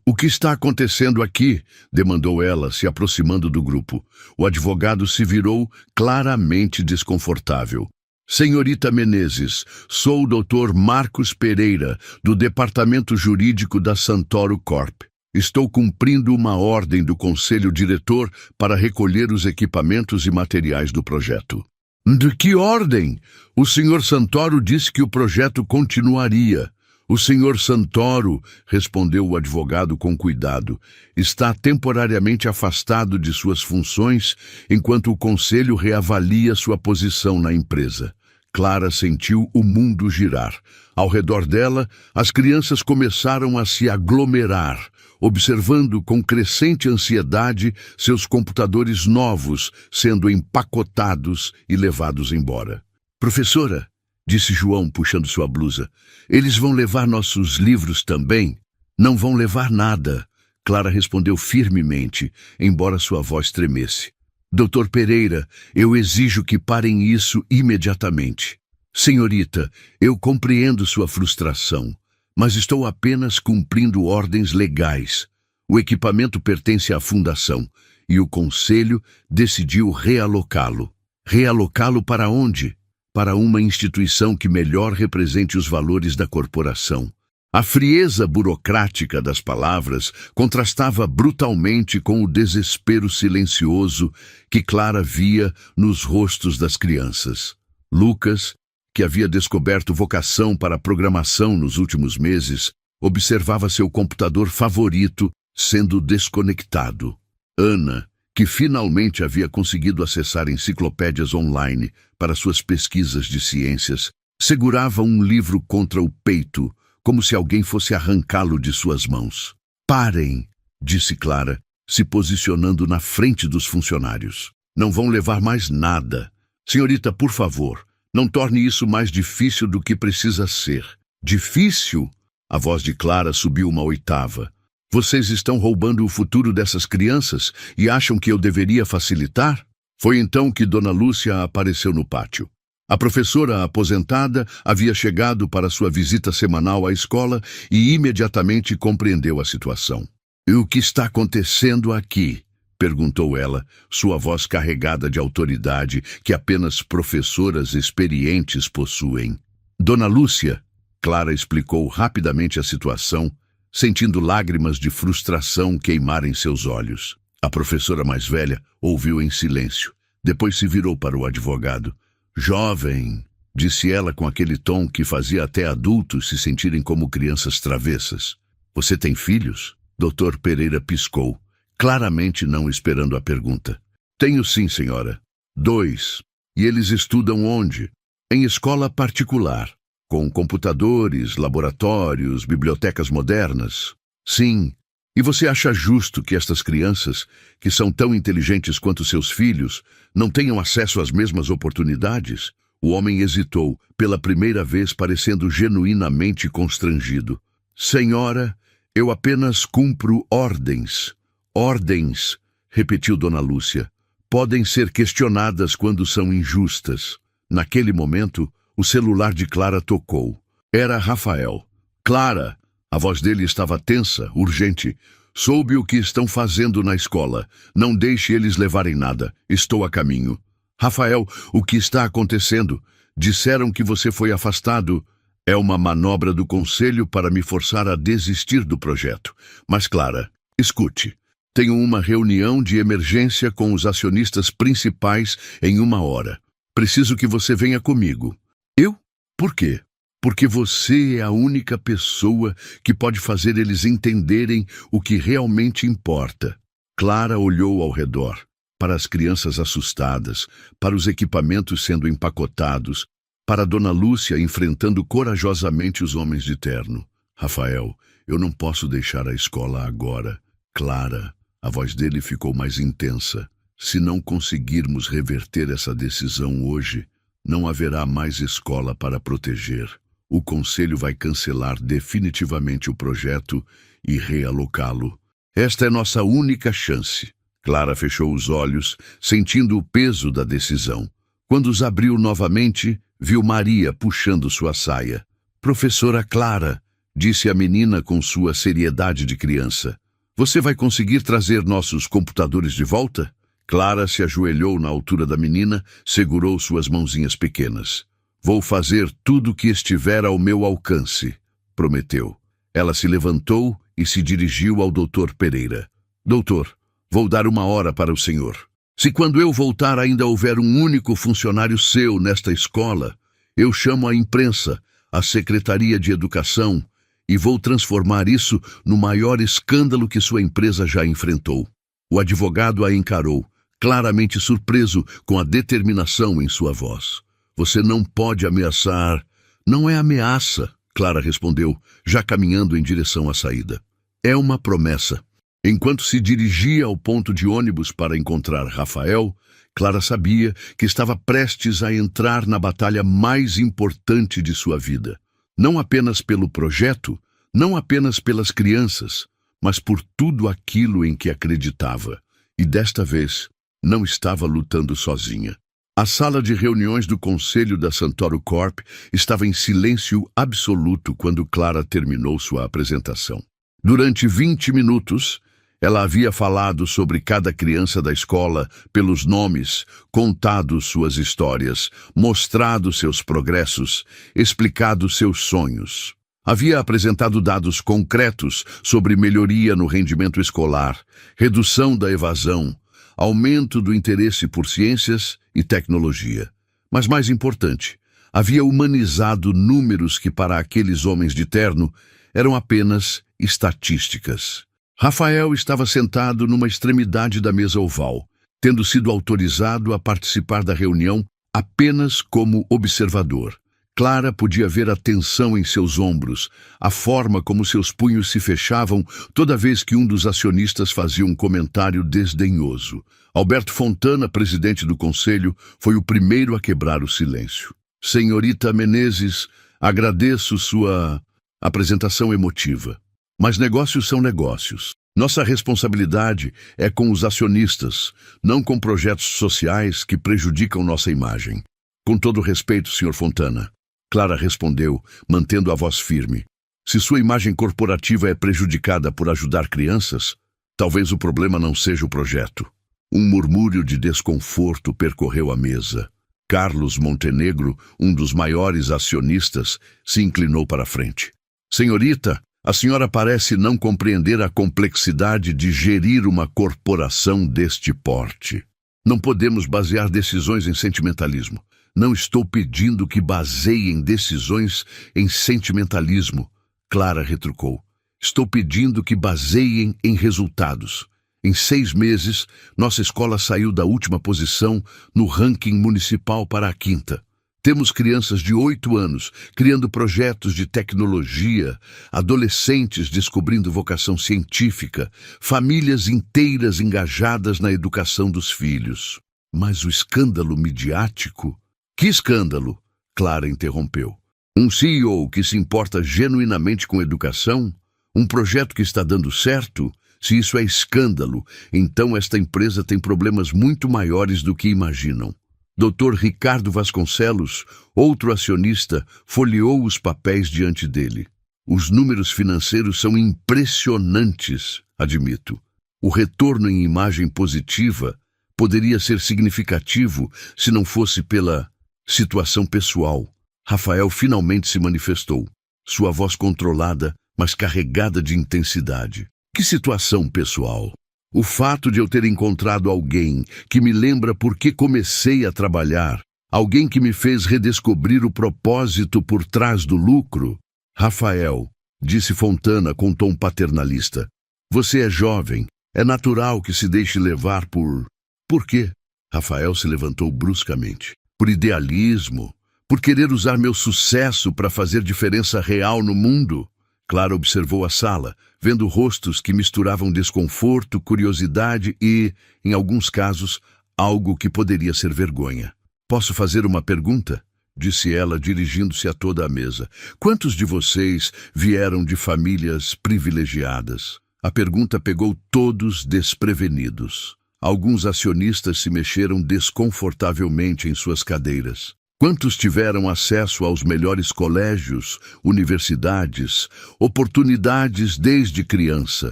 O que está acontecendo aqui?" demandou ela, se aproximando do grupo. O advogado se virou, claramente desconfortável. "Senhorita Menezes, sou o Dr. Marcos Pereira, do Departamento Jurídico da Santoro Corp. Estou cumprindo uma ordem do Conselho Diretor para recolher os equipamentos e materiais do projeto." "De que ordem? O Sr. Santoro disse que o projeto continuaria." "O Sr. Santoro", respondeu o advogado com cuidado, "está temporariamente afastado de suas funções enquanto o Conselho reavalia sua posição na empresa." Clara sentiu o mundo girar. Ao redor dela, as crianças começaram a se aglomerar, observando com crescente ansiedade seus computadores novos sendo empacotados e levados embora. "Professora", disse João, puxando sua blusa, "eles vão levar nossos livros também?" "Não vão levar nada", Clara respondeu firmemente, embora sua voz tremesse. "Dr. Pereira, eu exijo que parem isso imediatamente." "Senhorita, eu compreendo sua frustração, mas estou apenas cumprindo ordens legais. O equipamento pertence à fundação e o conselho decidiu realocá-lo." "Realocá-lo para onde?" "Para uma instituição que melhor represente os valores da corporação." A frieza burocrática das palavras contrastava brutalmente com o desespero silencioso que Clara via nos rostos das crianças. Lucas, que havia descoberto vocação para a programação nos últimos meses, observava seu computador favorito sendo desconectado. Ana, que finalmente havia conseguido acessar enciclopédias online para suas pesquisas de ciências, segurava um livro contra o peito, como se alguém fosse arrancá-lo de suas mãos. "Parem", disse Clara, se posicionando na frente dos funcionários. "Não vão levar mais nada. Senhorita, por favor, não torne isso mais difícil do que precisa ser." "Difícil?" A voz de Clara subiu uma oitava. "Vocês estão roubando o futuro dessas crianças e acham que eu deveria facilitar?" Foi então que Dona Lúcia apareceu no pátio. A professora aposentada havia chegado para sua visita semanal à escola e imediatamente compreendeu a situação. "E o que está acontecendo aqui?" perguntou ela, sua voz carregada de autoridade que apenas professoras experientes possuem. "Dona Lúcia", Clara explicou rapidamente a situação, sentindo lágrimas de frustração queimar em seus olhos. A professora mais velha ouviu em silêncio, depois se virou para o advogado. "Jovem", disse ela com aquele tom que fazia até adultos se sentirem como crianças travessas. "Você tem filhos?" Dr. Pereira piscou, claramente não esperando a pergunta. "Tenho sim, senhora. 2. E eles estudam onde?" "Em escola particular, com computadores, laboratórios, bibliotecas modernas." "Sim. E você acha justo que estas crianças, que são tão inteligentes quanto seus filhos, não tenham acesso às mesmas oportunidades?" O homem hesitou, pela primeira vez parecendo genuinamente constrangido. "Senhora, eu apenas cumpro ordens." "Ordens", repetiu Dona Lúcia, "podem ser questionadas quando são injustas." Naquele momento, o celular de Clara tocou. Era Rafael. "Clara!" A voz dele estava tensa, urgente. "Soube o que estão fazendo na escola. Não deixe eles levarem nada. Estou a caminho." "Rafael, o que está acontecendo? Disseram que você foi afastado." "É uma manobra do conselho para me forçar a desistir do projeto. Mas, Clara, escute. Tenho uma reunião de emergência com os acionistas principais em 1 hora. Preciso que você venha comigo." "Eu? Por quê?" "Porque você é a única pessoa que pode fazer eles entenderem o que realmente importa." Clara olhou ao redor, para as crianças assustadas, para os equipamentos sendo empacotados, para Dona Lúcia enfrentando corajosamente os homens de terno. "Rafael, eu não posso deixar a escola agora." "Clara", a voz dele ficou mais intensa, "se não conseguirmos reverter essa decisão hoje, não haverá mais escola para proteger. O Conselho vai cancelar definitivamente o projeto e realocá-lo." Esta é nossa única chance. Clara fechou os olhos, sentindo o peso da decisão. Quando os abriu novamente, viu Maria puxando sua saia. Professora Clara, disse a menina com sua seriedade de criança. Você vai conseguir trazer nossos computadores de volta? Clara se ajoelhou na altura da menina, segurou suas mãozinhas pequenas. Vou fazer tudo o que estiver ao meu alcance, prometeu. Ela se levantou e se dirigiu ao Dr. Pereira. Doutor, vou dar 1 hora para o senhor. Se quando eu voltar ainda houver um único funcionário seu nesta escola, eu chamo a imprensa, a Secretaria de Educação, e vou transformar isso no maior escândalo que sua empresa já enfrentou. O advogado a encarou, claramente surpreso com a determinação em sua voz. Você não pode ameaçar. Não é ameaça, Clara respondeu, já caminhando em direção à saída. É uma promessa. Enquanto se dirigia ao ponto de ônibus para encontrar Rafael, Clara sabia que estava prestes a entrar na batalha mais importante de sua vida. Não apenas pelo projeto, não apenas pelas crianças, mas por tudo aquilo em que acreditava. E desta vez, não estava lutando sozinha. A sala de reuniões do Conselho da Santoro Corp estava em silêncio absoluto quando Clara terminou sua apresentação. Durante 20 minutos, ela havia falado sobre cada criança da escola pelos nomes, contado suas histórias, mostrado seus progressos, explicado seus sonhos. Havia apresentado dados concretos sobre melhoria no rendimento escolar, redução da evasão, aumento do interesse por ciências e tecnologia. Mas mais importante, havia humanizado números que para aqueles homens de terno eram apenas estatísticas. Rafael estava sentado numa extremidade da mesa oval, tendo sido autorizado a participar da reunião apenas como observador. Clara podia ver a tensão em seus ombros, a forma como seus punhos se fechavam toda vez que um dos acionistas fazia um comentário desdenhoso. Alberto Fontana, presidente do conselho, foi o primeiro a quebrar o silêncio. Senhorita Menezes, agradeço sua apresentação emotiva. Mas negócios são negócios. Nossa responsabilidade é com os acionistas, não com projetos sociais que prejudicam nossa imagem. Com todo respeito, Sr. Fontana, Clara respondeu, mantendo a voz firme. Se sua imagem corporativa é prejudicada por ajudar crianças, talvez o problema não seja o projeto. Um murmúrio de desconforto percorreu a mesa. Carlos Montenegro, um dos maiores acionistas, se inclinou para a frente. Senhorita, a senhora parece não compreender a complexidade de gerir uma corporação deste porte. Não podemos basear decisões em sentimentalismo. Não estou pedindo que baseiem decisões em sentimentalismo, Clara retrucou. Estou pedindo que baseiem em resultados. Em 6 meses, nossa escola saiu da última posição no ranking municipal para a 5ª. Temos crianças de 8 anos criando projetos de tecnologia, adolescentes descobrindo vocação científica, famílias inteiras engajadas na educação dos filhos. Mas o escândalo midiático... Que escândalo? Clara interrompeu. Um CEO que se importa genuinamente com educação? Um projeto que está dando certo? Se isso é escândalo, então esta empresa tem problemas muito maiores do que imaginam. Dr. Ricardo Vasconcelos, outro acionista, folheou os papéis diante dele. Os números financeiros são impressionantes, admito. O retorno em imagem positiva poderia ser significativo se não fosse pela situação pessoal. Rafael finalmente se manifestou, sua voz controlada, mas carregada de intensidade. Que situação pessoal? O fato de eu ter encontrado alguém que me lembra por que comecei a trabalhar, alguém que me fez redescobrir o propósito por trás do lucro. Rafael, disse Fontana com tom paternalista, você é jovem, é natural que se deixe levar por... Por quê? Rafael se levantou bruscamente. Por idealismo, por querer usar meu sucesso para fazer diferença real no mundo. Clara observou a sala, vendo rostos que misturavam desconforto, curiosidade e, em alguns casos, algo que poderia ser vergonha. Posso fazer uma pergunta? Disse ela, dirigindo-se a toda a mesa. Quantos de vocês vieram de famílias privilegiadas? A pergunta pegou todos desprevenidos. Alguns acionistas se mexeram desconfortavelmente em suas cadeiras. Quantos tiveram acesso aos melhores colégios, universidades, oportunidades desde criança?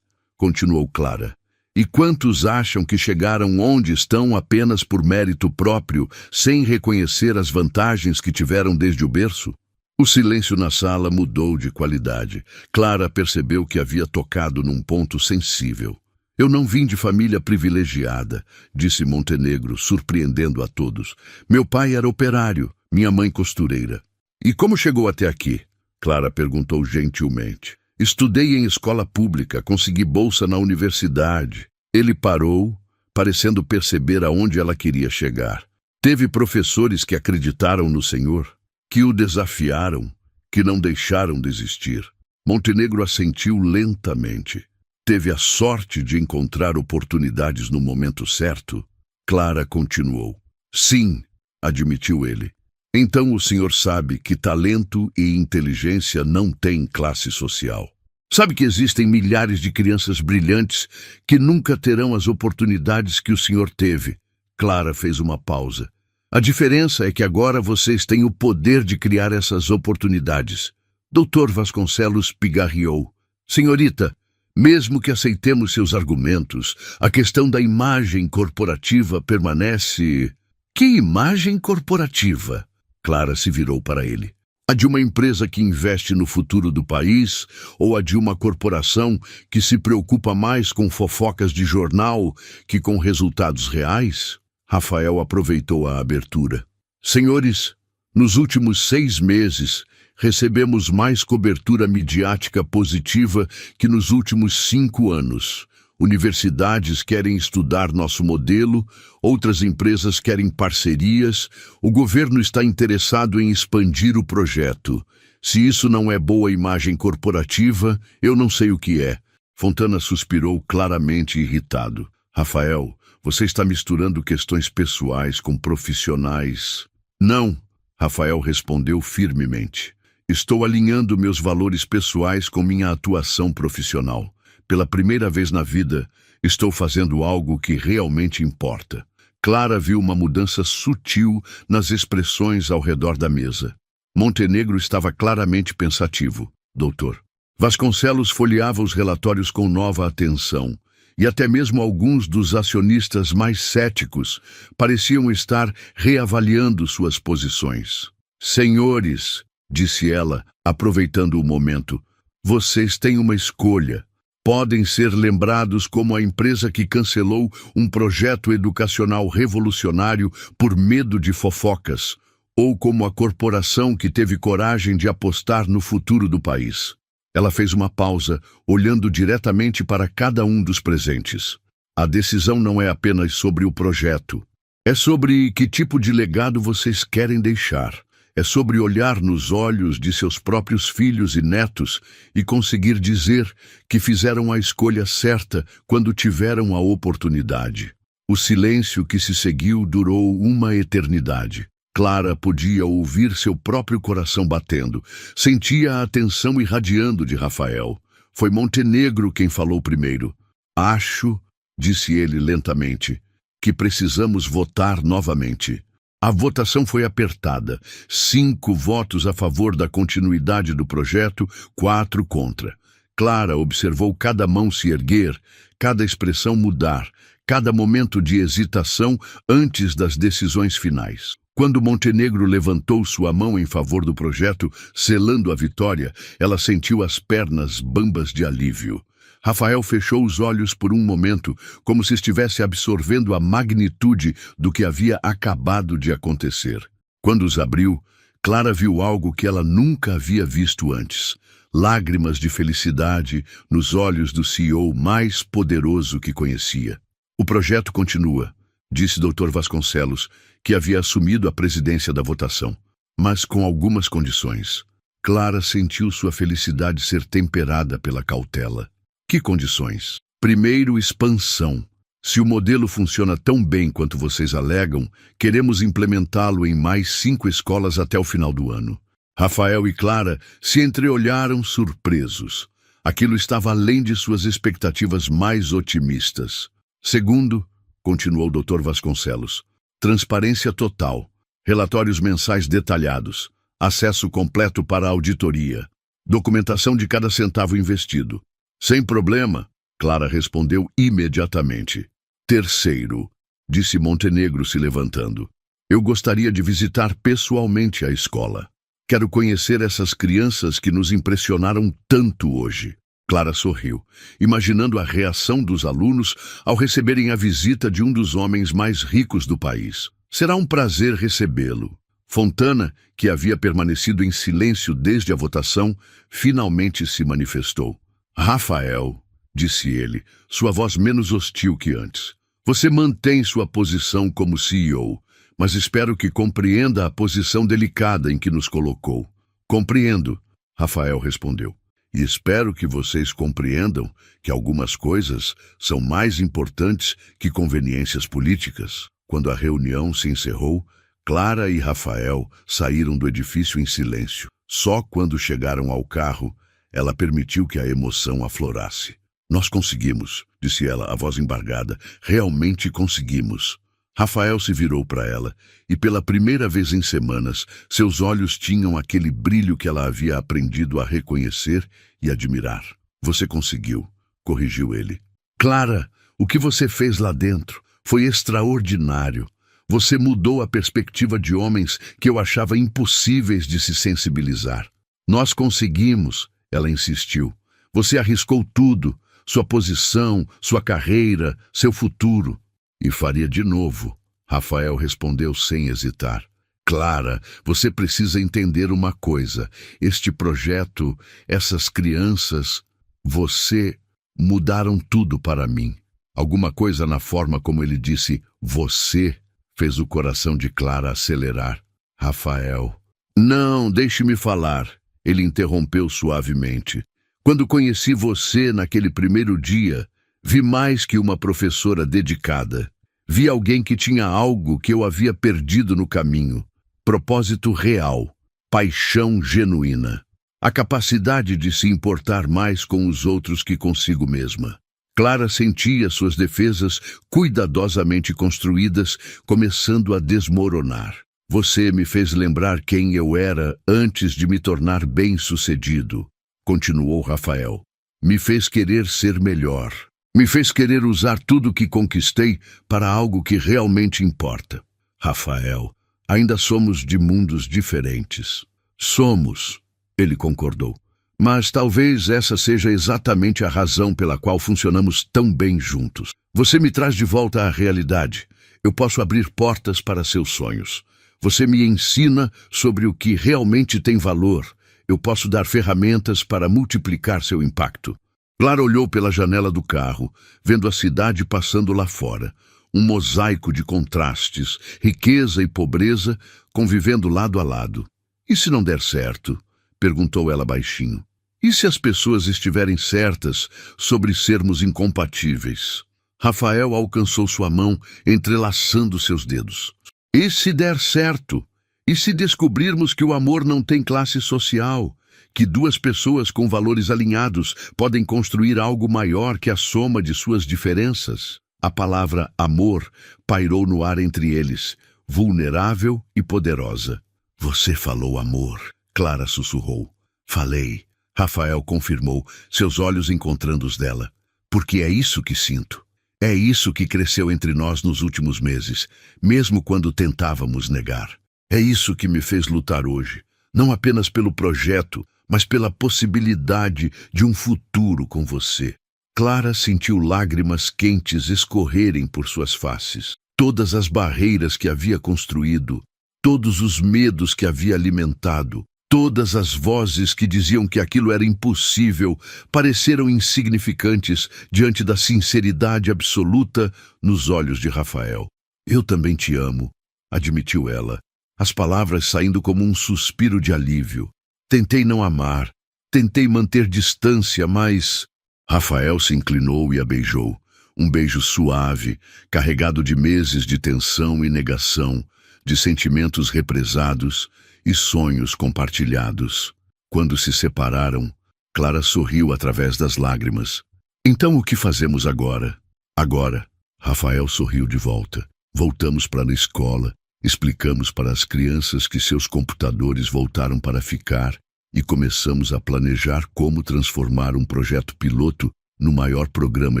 Continuou Clara. E quantos acham que chegaram onde estão apenas por mérito próprio, sem reconhecer as vantagens que tiveram desde o berço? O silêncio na sala mudou de qualidade. Clara percebeu que havia tocado num ponto sensível. Eu não vim de família privilegiada, disse Montenegro, surpreendendo a todos. Meu pai era operário, minha mãe costureira. E como chegou até aqui? Clara perguntou gentilmente. Estudei em escola pública, consegui bolsa na universidade. Ele parou, parecendo perceber aonde ela queria chegar. Teve professores que acreditaram no Senhor, que o desafiaram, que não deixaram desistir. Montenegro assentiu lentamente. Teve a sorte de encontrar oportunidades no momento certo? Clara continuou. Sim, admitiu ele. Então o senhor sabe que talento e inteligência não têm classe social. Sabe que existem milhares de crianças brilhantes que nunca terão as oportunidades que o senhor teve. Clara fez uma pausa. A diferença é que agora vocês têm o poder de criar essas oportunidades. Dr. Vasconcelos pigarreou. Senhorita, mesmo que aceitemos seus argumentos, a questão da imagem corporativa permanece... Que imagem corporativa? Clara se virou para ele. A de uma empresa que investe no futuro do país ou a de uma corporação que se preocupa mais com fofocas de jornal que com resultados reais? Rafael aproveitou a abertura. Senhores, nos últimos 6 meses, recebemos mais cobertura midiática positiva que nos últimos 5 anos. Universidades querem estudar nosso modelo, outras empresas querem parcerias, o governo está interessado em expandir o projeto. Se isso não é boa imagem corporativa, eu não sei o que é. Fontana suspirou claramente irritado. Rafael, você está misturando questões pessoais com profissionais. Não, Rafael respondeu firmemente. Estou alinhando meus valores pessoais com minha atuação profissional. Pela primeira vez na vida, estou fazendo algo que realmente importa. Clara viu uma mudança sutil nas expressões ao redor da mesa. Montenegro estava claramente pensativo. Doutor. Vasconcelos folheava os relatórios com nova atenção, e até mesmo alguns dos acionistas mais céticos pareciam estar reavaliando suas posições. Senhores, disse ela, aproveitando o momento, vocês têm uma escolha. Podem ser lembrados como a empresa que cancelou um projeto educacional revolucionário por medo de fofocas, ou como a corporação que teve coragem de apostar no futuro do país. Ela fez uma pausa, olhando diretamente para cada um dos presentes. A decisão não é apenas sobre o projeto. É sobre que tipo de legado vocês querem deixar. É sobre olhar nos olhos de seus próprios filhos e netos e conseguir dizer que fizeram a escolha certa quando tiveram a oportunidade. O silêncio que se seguiu durou uma eternidade. Clara podia ouvir seu próprio coração batendo. Sentia a atenção irradiando de Rafael. Foi Montenegro quem falou primeiro. Acho, disse ele lentamente, que precisamos votar novamente. A votação foi apertada. 5 votos a favor da continuidade do projeto, 4 contra. Clara observou cada mão se erguer, cada expressão mudar, cada momento de hesitação antes das decisões finais. Quando Montenegro levantou sua mão em favor do projeto, selando a vitória, ela sentiu as pernas bambas de alívio. Rafael fechou os olhos por um momento, como se estivesse absorvendo a magnitude do que havia acabado de acontecer. Quando os abriu, Clara viu algo que ela nunca havia visto antes. Lágrimas de felicidade nos olhos do CEO mais poderoso que conhecia. O projeto continua, disse Dr. Vasconcelos, que havia assumido a presidência da votação, mas com algumas condições. Clara sentiu sua felicidade ser temperada pela cautela. Que condições? Primeiro, expansão. Se o modelo funciona tão bem quanto vocês alegam, queremos implementá-lo em mais 5 escolas até o final do ano. Rafael e Clara se entreolharam surpresos. Aquilo estava além de suas expectativas mais otimistas. Segundo, continuou o Dr. Vasconcelos, transparência total, relatórios mensais detalhados, acesso completo para a auditoria, documentação de cada centavo investido. Sem problema, Clara respondeu imediatamente. Terceiro, disse Montenegro se levantando, eu gostaria de visitar pessoalmente a escola. Quero conhecer essas crianças que nos impressionaram tanto hoje. Clara sorriu, imaginando a reação dos alunos ao receberem a visita de um dos homens mais ricos do país. Será um prazer recebê-lo. Fontana, que havia permanecido em silêncio desde a votação, finalmente se manifestou. Rafael, disse ele, sua voz menos hostil que antes. Você mantém sua posição como CEO, mas espero que compreenda a posição delicada em que nos colocou. Compreendo, Rafael respondeu. E espero que vocês compreendam que algumas coisas são mais importantes que conveniências políticas. Quando a reunião se encerrou, Clara e Rafael saíram do edifício em silêncio. Só quando chegaram ao carro, ela permitiu que a emoção aflorasse. Nós conseguimos, disse ela, a voz embargada. Realmente conseguimos. Rafael se virou para ela e, pela primeira vez em semanas, seus olhos tinham aquele brilho que ela havia aprendido a reconhecer e admirar. Você conseguiu, corrigiu ele. Clara, o que você fez lá dentro foi extraordinário. Você mudou a perspectiva de homens que eu achava impossíveis de se sensibilizar. Nós conseguimos, ela insistiu. Você arriscou tudo, sua posição, sua carreira, seu futuro. E faria de novo, Rafael respondeu sem hesitar. Clara, você precisa entender uma coisa. Este projeto, essas crianças, você mudaram tudo para mim. Alguma coisa na forma como ele disse você fez o coração de Clara acelerar. Rafael. Não, deixe-me falar. Ele interrompeu suavemente. Quando conheci você naquele primeiro dia, vi mais que uma professora dedicada. Vi alguém que tinha algo que eu havia perdido no caminho. Propósito real, paixão genuína. A capacidade de se importar mais com os outros que consigo mesma. Clara sentia suas defesas cuidadosamente construídas, começando a desmoronar. Você me fez lembrar quem eu era antes de me tornar bem-sucedido, continuou Rafael. Me fez querer ser melhor. Me fez querer usar tudo que conquistei para algo que realmente importa. Rafael, ainda somos de mundos diferentes. Somos, ele concordou. Mas talvez essa seja exatamente a razão pela qual funcionamos tão bem juntos. Você me traz de volta à realidade. Eu posso abrir portas para seus sonhos. Você me ensina sobre o que realmente tem valor. Eu posso dar ferramentas para multiplicar seu impacto. Clara olhou pela janela do carro, vendo a cidade passando lá fora. Um mosaico de contrastes, riqueza e pobreza, convivendo lado a lado. E se não der certo? Perguntou ela baixinho. E se as pessoas estiverem certas sobre sermos incompatíveis? Rafael alcançou sua mão, entrelaçando seus dedos. E se der certo? E se descobrirmos que o amor não tem classe social? Que duas pessoas com valores alinhados podem construir algo maior que a soma de suas diferenças? A palavra amor pairou no ar entre eles, vulnerável e poderosa. Você falou amor, Clara sussurrou. Falei, Rafael confirmou, seus olhos encontrando os dela. Porque é isso que sinto. É isso que cresceu entre nós nos últimos meses, mesmo quando tentávamos negar. É isso que me fez lutar hoje, não apenas pelo projeto, mas pela possibilidade de um futuro com você. Clara sentiu lágrimas quentes escorrerem por suas faces. Todas as barreiras que havia construído, todos os medos que havia alimentado, todas as vozes que diziam que aquilo era impossível, pareceram insignificantes diante da sinceridade absoluta nos olhos de Rafael. Eu também te amo, admitiu ela, as palavras saindo como um suspiro de alívio. Tentei não amar, tentei manter distância, mas... Rafael se inclinou e a beijou. Um beijo suave, carregado de meses de tensão e negação, de sentimentos represados e sonhos compartilhados. Quando se separaram, Clara sorriu através das lágrimas. Então o que fazemos agora? Agora, Rafael sorriu de volta. Voltamos para a escola, explicamos para as crianças que seus computadores voltaram para ficar e começamos a planejar como transformar um projeto piloto no maior programa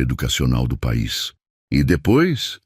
educacional do país. E depois,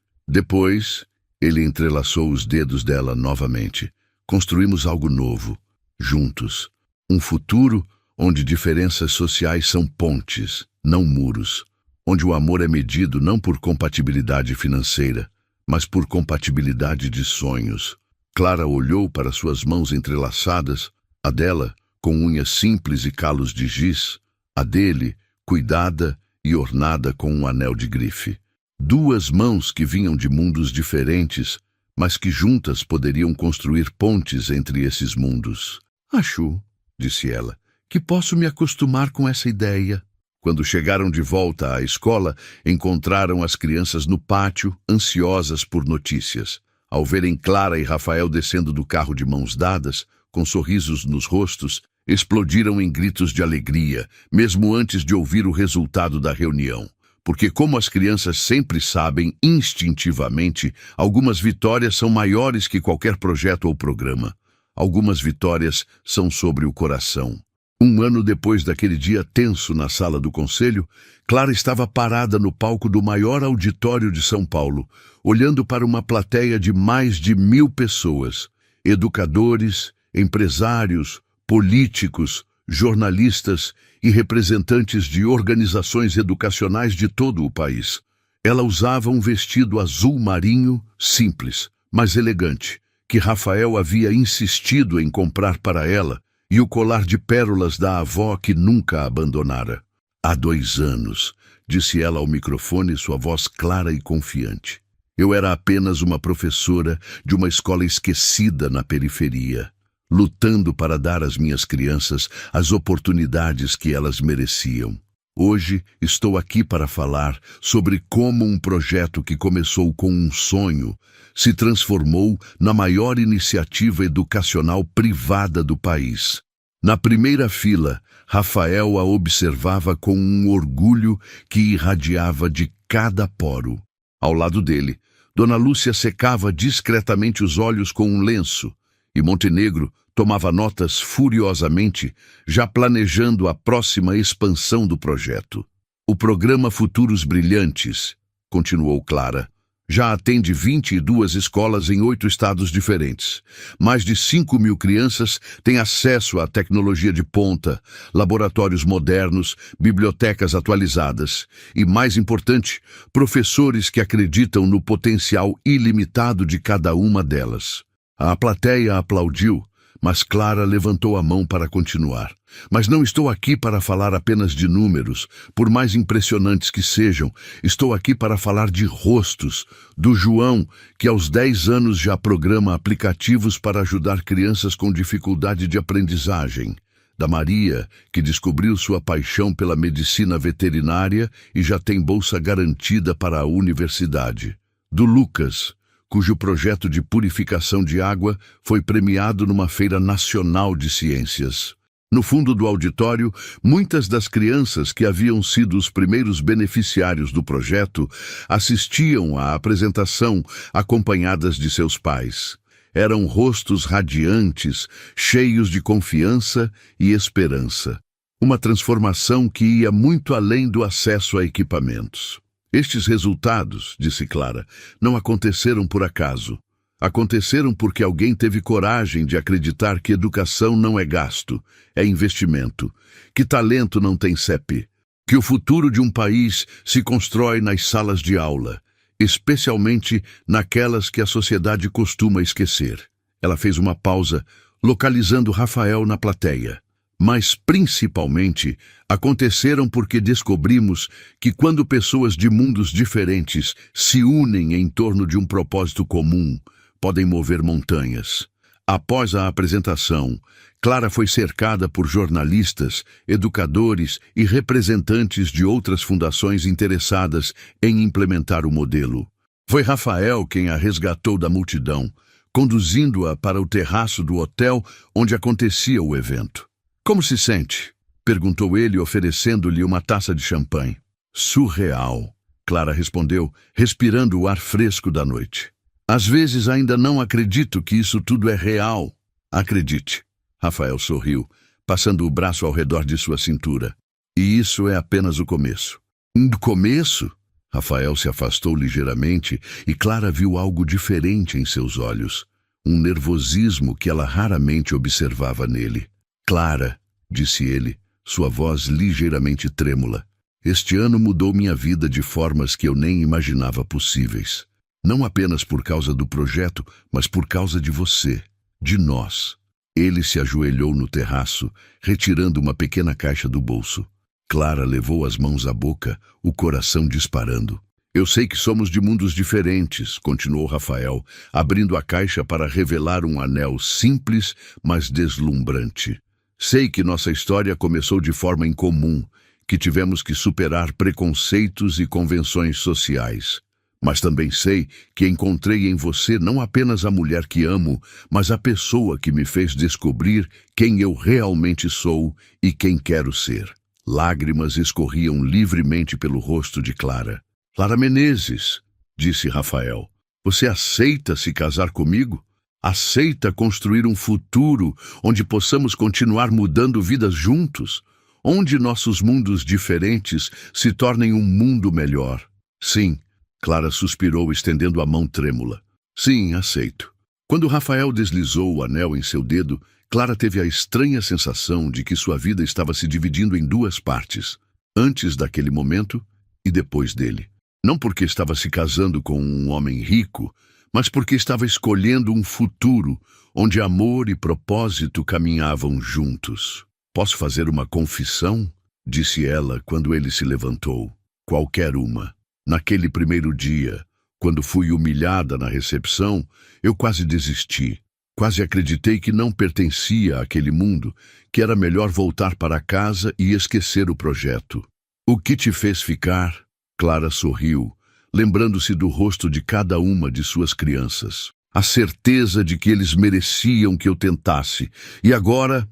ele entrelaçou os dedos dela novamente. Construímos algo novo, juntos. Um futuro onde diferenças sociais são pontes, não muros. Onde o amor é medido não por compatibilidade financeira, mas por compatibilidade de sonhos. Clara olhou para suas mãos entrelaçadas, a dela, com unhas simples e calos de giz, a dele, cuidada e ornada com um anel de grife. Duas mãos que vinham de mundos diferentes, mas que juntas poderiam construir pontes entre esses mundos. Acho, disse ela, que posso me acostumar com essa ideia. Quando chegaram de volta à escola, encontraram as crianças no pátio, ansiosas por notícias. Ao verem Clara e Rafael descendo do carro de mãos dadas, com sorrisos nos rostos, explodiram em gritos de alegria, mesmo antes de ouvir o resultado da reunião. Porque, como as crianças sempre sabem instintivamente, algumas vitórias são maiores que qualquer projeto ou programa. Algumas vitórias são sobre o coração. Um ano depois daquele dia tenso na sala do conselho, Clara estava parada no palco do maior auditório de São Paulo, olhando para uma plateia de mais de 1000 pessoas, educadores, empresários, políticos, jornalistas e representantes de organizações educacionais de todo o país. Ela usava um vestido azul marinho, simples, mas elegante, que Rafael havia insistido em comprar para ela, e o colar de pérolas da avó que nunca a abandonara. Há 2 anos, disse ela ao microfone, sua voz clara e confiante. Eu era apenas uma professora de uma escola esquecida na periferia, lutando para dar às minhas crianças as oportunidades que elas mereciam. Hoje estou aqui para falar sobre como um projeto que começou com um sonho se transformou na maior iniciativa educacional privada do país. Na primeira fila, Rafael a observava com um orgulho que irradiava de cada poro. Ao lado dele, Dona Lúcia secava discretamente os olhos com um lenço, e Montenegro tomava notas furiosamente, já planejando a próxima expansão do projeto. O programa Futuros Brilhantes, continuou Clara, já atende 22 escolas em 8 estados diferentes. Mais de 5.000 crianças têm acesso à tecnologia de ponta, laboratórios modernos, bibliotecas atualizadas e, mais importante, professores que acreditam no potencial ilimitado de cada uma delas. A plateia aplaudiu, mas Clara levantou a mão para continuar. Mas não estou aqui para falar apenas de números, por mais impressionantes que sejam. Estou aqui para falar de rostos, do João, que aos 10 anos já programa aplicativos para ajudar crianças com dificuldade de aprendizagem, da Maria, que descobriu sua paixão pela medicina veterinária e já tem bolsa garantida para a universidade, do Lucas, cujo projeto de purificação de água foi premiado numa feira nacional de ciências. No fundo do auditório, muitas das crianças que haviam sido os primeiros beneficiários do projeto assistiam à apresentação acompanhadas de seus pais. Eram rostos radiantes, cheios de confiança e esperança. Uma transformação que ia muito além do acesso a equipamentos. Estes resultados, disse Clara, não aconteceram por acaso. Aconteceram porque alguém teve coragem de acreditar que educação não é gasto, é investimento, que talento não tem CEP, que o futuro de um país se constrói nas salas de aula, especialmente naquelas que a sociedade costuma esquecer. Ela fez uma pausa, localizando Rafael na plateia. Mas, principalmente, aconteceram porque descobrimos que quando pessoas de mundos diferentes se unem em torno de um propósito comum, podem mover montanhas. Após a apresentação, Clara foi cercada por jornalistas, educadores e representantes de outras fundações interessadas em implementar o modelo. Foi Rafael quem a resgatou da multidão, conduzindo-a para o terraço do hotel onde acontecia o evento. Como se sente? Perguntou ele, oferecendo-lhe uma taça de champanhe. Surreal, Clara respondeu, respirando o ar fresco da noite. Às vezes ainda não acredito que isso tudo é real. Acredite. Rafael sorriu, passando o braço ao redor de sua cintura. E isso é apenas o começo. Do começo? Rafael se afastou ligeiramente e Clara viu algo diferente em seus olhos. Um nervosismo que ela raramente observava nele. Clara, disse ele, sua voz ligeiramente trêmula. Este ano mudou minha vida de formas que eu nem imaginava possíveis. Não apenas por causa do projeto, mas por causa de você, de nós. Ele se ajoelhou no terraço, retirando uma pequena caixa do bolso. Clara levou as mãos à boca, o coração disparando. Eu sei que somos de mundos diferentes, continuou Rafael, abrindo a caixa para revelar um anel simples, mas deslumbrante. Sei que nossa história começou de forma incomum, que tivemos que superar preconceitos e convenções sociais. Mas também sei que encontrei em você não apenas a mulher que amo, mas a pessoa que me fez descobrir quem eu realmente sou e quem quero ser. Lágrimas escorriam livremente pelo rosto de Clara. Clara Menezes, disse Rafael, você aceita se casar comigo? Aceita construir um futuro onde possamos continuar mudando vidas juntos? Onde nossos mundos diferentes se tornem um mundo melhor? Sim, Clara suspirou, estendendo a mão trêmula. Sim, aceito. Quando Rafael deslizou o anel em seu dedo, Clara teve a estranha sensação de que sua vida estava se dividindo em duas partes, antes daquele momento e depois dele. Não porque estava se casando com um homem rico, mas porque estava escolhendo um futuro onde amor e propósito caminhavam juntos. Posso fazer uma confissão? Disse ela quando ele se levantou. Qualquer uma. Naquele primeiro dia, quando fui humilhada na recepção, eu quase desisti. Quase acreditei que não pertencia àquele mundo, que era melhor voltar para casa e esquecer o projeto. O que te fez ficar? Clara sorriu, lembrando-se do rosto de cada uma de suas crianças. A certeza de que eles mereciam que eu tentasse. E agora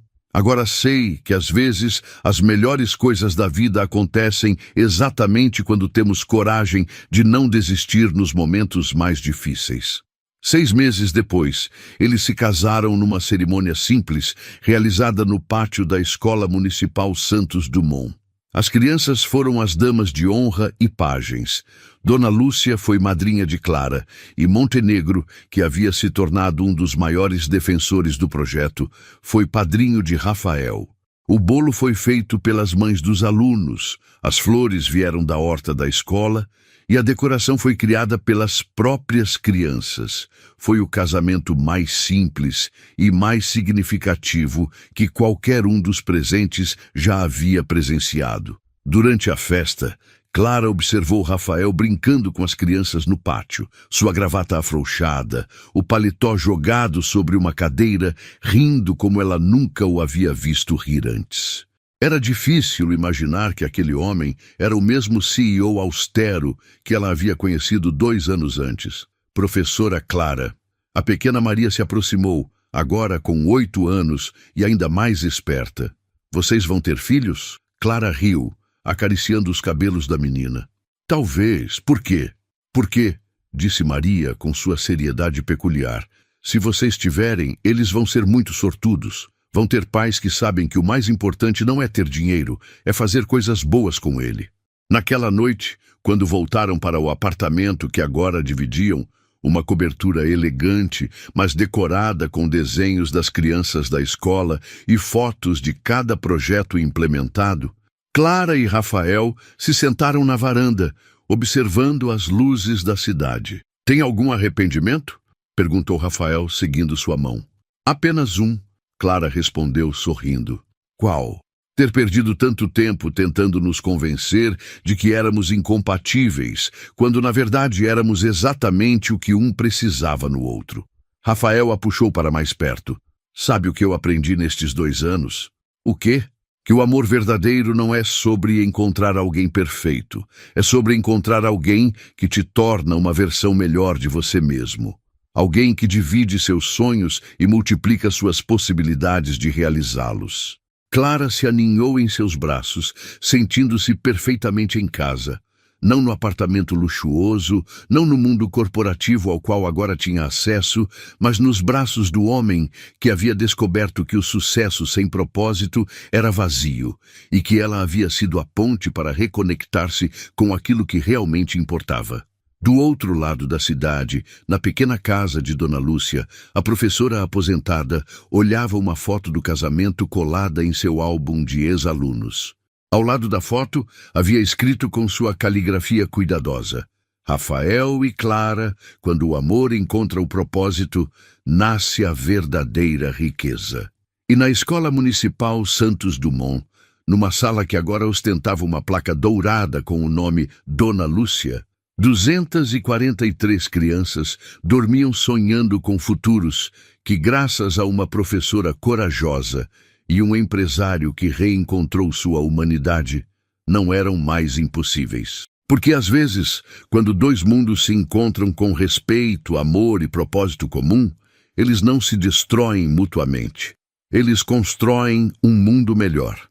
sei que às vezes as melhores coisas da vida acontecem exatamente quando temos coragem de não desistir nos momentos mais difíceis. 6 meses depois, eles se casaram numa cerimônia simples, realizada no pátio da Escola Municipal Santos Dumont. As crianças foram as damas de honra e pajens. Dona Lúcia foi madrinha de Clara, e Montenegro, que havia se tornado um dos maiores defensores do projeto, foi padrinho de Rafael. O bolo foi feito pelas mães dos alunos, as flores vieram da horta da escola, e a decoração foi criada pelas próprias crianças. Foi o casamento mais simples e mais significativo que qualquer um dos presentes já havia presenciado. Durante a festa, Clara observou Rafael brincando com as crianças no pátio, sua gravata afrouxada, o paletó jogado sobre uma cadeira, rindo como ela nunca o havia visto rir antes. Era difícil imaginar que aquele homem era o mesmo CEO austero que ela havia conhecido 2 anos antes. Professora Clara. A pequena Maria se aproximou, agora com 8 anos e ainda mais esperta. Vocês vão ter filhos? Clara riu, acariciando os cabelos da menina. Talvez. Por quê? Por quê? Disse Maria com sua seriedade peculiar. Se vocês tiverem, eles vão ser muito sortudos. Vão ter pais que sabem que o mais importante não é ter dinheiro, é fazer coisas boas com ele. Naquela noite, quando voltaram para o apartamento que agora dividiam, uma cobertura elegante, mas decorada com desenhos das crianças da escola e fotos de cada projeto implementado, Clara e Rafael se sentaram na varanda, observando as luzes da cidade. Tem algum arrependimento? Perguntou Rafael, seguindo sua mão. Apenas um. Clara respondeu sorrindo. Qual? Ter perdido tanto tempo tentando nos convencer de que éramos incompatíveis, quando na verdade éramos exatamente o que um precisava no outro. Rafael a puxou para mais perto. Sabe o que eu aprendi nestes 2 anos? O quê? Que o amor verdadeiro não é sobre encontrar alguém perfeito. É sobre encontrar alguém que te torna uma versão melhor de você mesmo. Alguém que divide seus sonhos e multiplica suas possibilidades de realizá-los. Clara se aninhou em seus braços, sentindo-se perfeitamente em casa. Não no apartamento luxuoso, não no mundo corporativo ao qual agora tinha acesso, mas nos braços do homem que havia descoberto que o sucesso sem propósito era vazio e que ela havia sido a ponte para reconectar-se com aquilo que realmente importava. Do outro lado da cidade, na pequena casa de Dona Lúcia, a professora aposentada olhava uma foto do casamento colada em seu álbum de ex-alunos. Ao lado da foto, havia escrito com sua caligrafia cuidadosa: Rafael e Clara, quando o amor encontra o propósito, nasce a verdadeira riqueza. E na Escola Municipal Santos Dumont, numa sala que agora ostentava uma placa dourada com o nome Dona Lúcia, 243 crianças dormiam sonhando com futuros que, graças a uma professora corajosa e um empresário que reencontrou sua humanidade, não eram mais impossíveis. Porque às vezes, quando dois mundos se encontram com respeito, amor e propósito comum, eles não se destroem mutuamente. Eles constroem um mundo melhor.